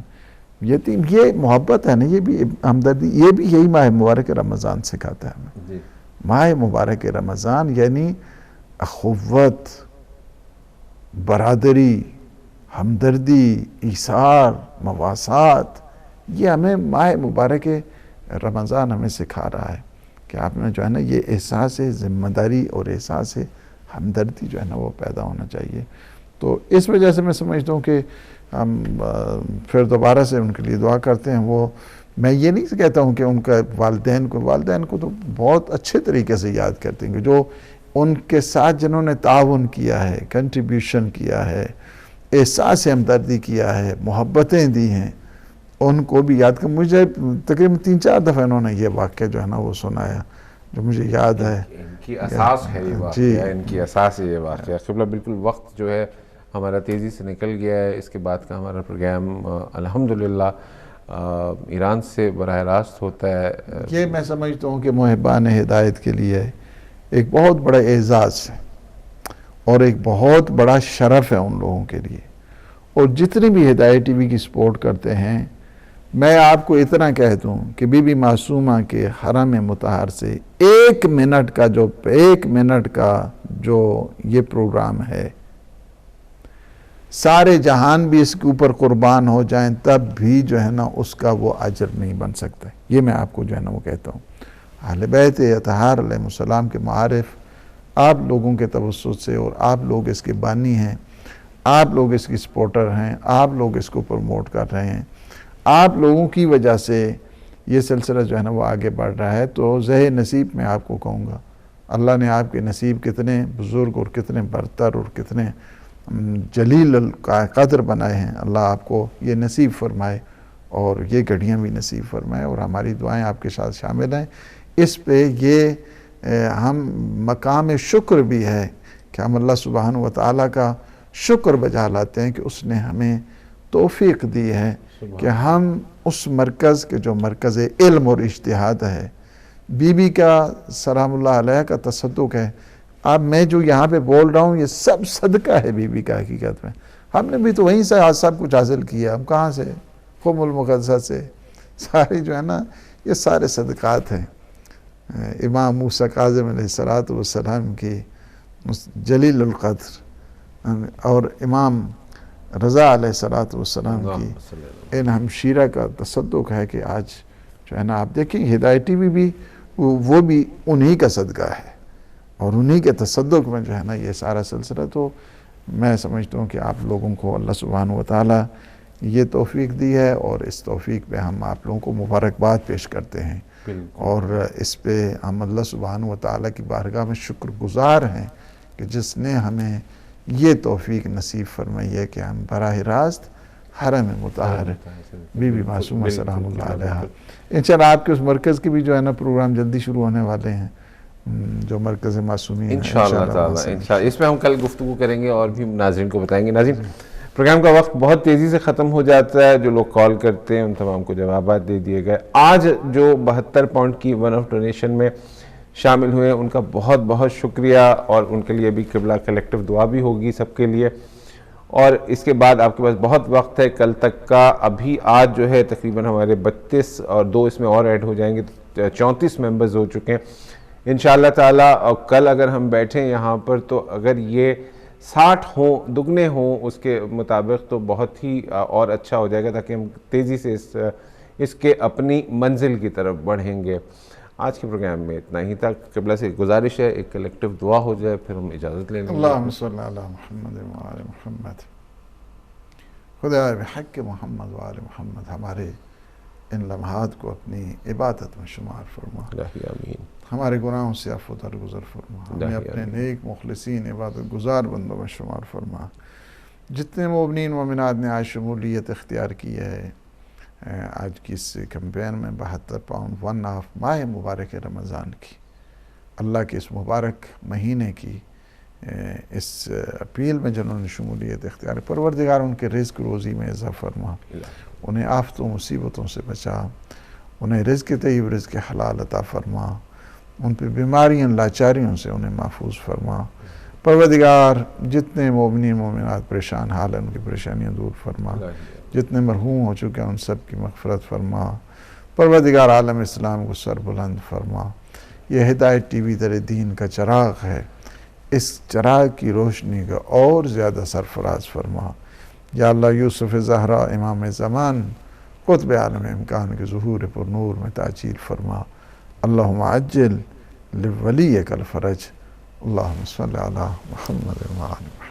یتیم، یہ محبت ہے نا، یہ بھی ہمدردی، یہ بھی یہی ماہ مبارک رمضان سکھاتا ہے ہمیں. ماہ مبارک رمضان یعنی اخوت، برادری، ہمدردی، ایثار، مواسات، یہ ہمیں ماہ مبارک رمضان ہمیں سکھا رہا ہے کہ آپ نے جو ہے نا یہ احساس ذمہ داری اور احساس ہمدردی جو ہے نا وہ پیدا ہونا چاہیے. تو اس وجہ سے میں سمجھتا ہوں کہ ہم پھر دوبارہ سے ان کے لیے دعا کرتے ہیں. وہ میں یہ نہیں کہتا ہوں کہ ان کا والدین کو تو بہت اچھے طریقے سے یاد کرتے ہیں کہ جو ان کے ساتھ جنہوں نے تعاون کیا ہے، کنٹریبیوشن کیا ہے، احساس ہمدردی کیا ہے، محبتیں دی ہیں، ان کو بھی یاد کر. مجھے تقریباً 3-4 دفعہ انہوں نے یہ واقعہ جو ہے نا وہ سنایا جو مجھے یاد ہے. ان کی اساس ہے یہ واقعہ، ان کی اساس ہے یہ واقعہ. قبلہ بالکل وقت جو ہے ہمارا تیزی سے نکل گیا ہے. اس کے بعد کا ہمارا پروگرام الحمدللہ ایران سے براہ راست ہوتا ہے. یہ میں سمجھتا ہوں کہ محبان ہدایت کے لیے ایک بہت بڑا اعزاز ہے اور ایک بہت بڑا شرف ہے ان لوگوں کے لیے. اور جتنی بھی ہدایت ٹی وی کی سپورٹ کرتے ہیں، میں آپ کو اتنا کہہ دوں کہ بی بی معصومہ کے حرم مطہر سے 1 منٹ کا جو یہ پروگرام ہے، سارے جہان بھی اس کے اوپر قربان ہو جائیں تب بھی جو ہے نا اس کا وہ اجر نہیں بن سکتا. یہ میں آپ کو جو ہے نا وہ کہتا ہوں. اہل بیت اطہار علیہ السلام کے معارف آپ لوگوں کے توسط سے، اور آپ لوگ اس کے بانی ہیں، آپ لوگ اس کی سپورٹر ہیں، آپ لوگ اس کو پروموٹ کر رہے ہیں، آپ لوگوں کی وجہ سے یہ سلسلہ جو ہے نا وہ آگے بڑھ رہا ہے. تو زہ نصیب میں آپ کو کہوں گا اللہ نے آپ کے نصیب کتنے بزرگ اور کتنے برتر اور کتنے جلیل القدر بنائے ہیں، اللہ آپ کو یہ نصیب فرمائے اور یہ گھڑیاں بھی نصیب فرمائے، اور ہماری دعائیں آپ کے ساتھ شامل ہیں۔ اس پہ یہ ہم مقام شکر بھی ہے کہ ہم اللہ سبحانہ و تعالیٰ کا شکر بجا لاتے ہیں کہ اس نے ہمیں توفیق دی ہے کہ ہم اس مرکز کے جو مرکز علم اور اجتہاد ہے، بی بی کا سلام اللہ علیہ کا تصدق ہے۔ اب میں جو یہاں پہ بول رہا ہوں یہ سب صدقہ ہے بی بی کا حقیقت میں، ہم نے بھی تو وہیں سے آج سب کچھ حاصل کیا، ہم کہاں سے؟ قم المقدسہ سے، سارے جو ہے نا یہ سارے صدقات ہیں۔ امام موسیٰ کاظم علیہ السلام کی جلیل القدر اور امام رضا علیہ السلام کی ان ہمشیرہ کا تصدق ہے کہ آج جو ہے نا آپ دیکھیں ہدایتی بھی وہ بھی انہی کا صدقہ ہے، اور انہی کے تصدق میں جو ہے نا یہ سارا سلسلہ۔ تو میں سمجھتا ہوں کہ آپ لوگوں کو اللہ سبحانہ و تعالیٰ یہ توفیق دی ہے، اور اس توفیق پہ ہم آپ لوگوں کو مبارکباد پیش کرتے ہیں، اور اس پہ ہم اللہ سبحانہ و تعالیٰ کی بارگاہ میں شکر گزار ہیں کہ جس نے ہمیں یہ توفیق نصیب فرمائی ہے کہ ہم براہ راست حرم مطہر بی بی معصومہ سلام اللہ علیہ، انشاءاللہ آپ کے اس مرکز کی بھی جو ہے نا پروگرام جلدی شروع ہونے والے ہیں، جو مرکز معصومین انشاءاللہ تعالی۔ انشاءاللہ اس پہ ہم کل گفتگو کریں گے اور بھی ناظرین کو بتائیں گے۔ ناظرین پروگرام کا وقت بہت تیزی سے ختم ہو جاتا ہے، جو لوگ کال کرتے ہیں ان تمام کو جوابات دے دیے گئے۔ آج جو 72 پاؤنڈ کی ون آف ڈونیشن میں شامل ہوئے ان کا بہت بہت شکریہ، اور ان کے لیے بھی قبلہ کلیکٹیو دعا بھی ہوگی سب کے لیے۔ اور اس کے بعد آپ کے پاس بہت وقت ہے کل تک کا، ابھی آج جو ہے تقریباً ہمارے 32 اور 2 اس میں اور ایڈ ہو جائیں گے، 34 ممبرز ہو چکے ہیں انشاءاللہ تعالیٰ۔ اور کل اگر ہم بیٹھیں یہاں پر تو اگر یہ 60 ہوں، دگنے ہوں اس کے مطابق، تو بہت ہی اور اچھا ہو جائے گا، تاکہ ہم تیزی سے اس کے اپنی منزل کی طرف بڑھیں گے۔ آج کے پروگرام میں اتنا ہی تک۔ قبلہ سے گزارش ہے ایک کلیکٹیو دعا ہو جائے، پھر ہم اجازت لیں گے۔ اللہم صلی علی محمد وآل محمد، خدا بحق محمد وآل محمد ہمارے ان لمحات کو اپنی عبادت میں شمار فرما، الہی آمین۔ ہمارے گناہوں سے عفو درگزر فرما، ہمیں اپنے نیک مخلصین عبادت گزار بندوں میں شمار فرما۔ جتنے مومنین مومنات نے آج شمولیت اختیار کی ہے آج کی اس کمپین میں 72 پاؤنڈ 1.5 ماہ مبارک رمضان کی، اللہ کے اس مبارک مہینے کی اس اپیل میں جنہوں نے شمولیت اختیار، پروردگار ان کے رزق روزی میں اضافہ فرما، انہیں آفتوں مصیبتوں سے بچا، انہیں رزق طیب رزق حلال عطا فرما، ان پہ بیماریاں لاچاریوں سے انہیں محفوظ فرما۔ پروردگار جتنے مومنین مومنات پریشان حال ہیں ان کی پریشانیاں دور فرما، جتنے مرحوم ہو چکے ہیں ان سب کی مغفرت فرما۔ پروردگار عالم اسلام کو سر بلند فرما۔ یہ ہدایت ٹی وی تیرے دین کا چراغ ہے، اس چراغ کی روشنی کا اور زیادہ سرفراز فرما۔ یا اللہ یوسف زہرا امام زمان قطب عالم امکان کے ظہور پر نور میں تعجیل فرما۔ اللہم عجل لولیک الفرج، اللہم صلی علی محمد وآل محمد۔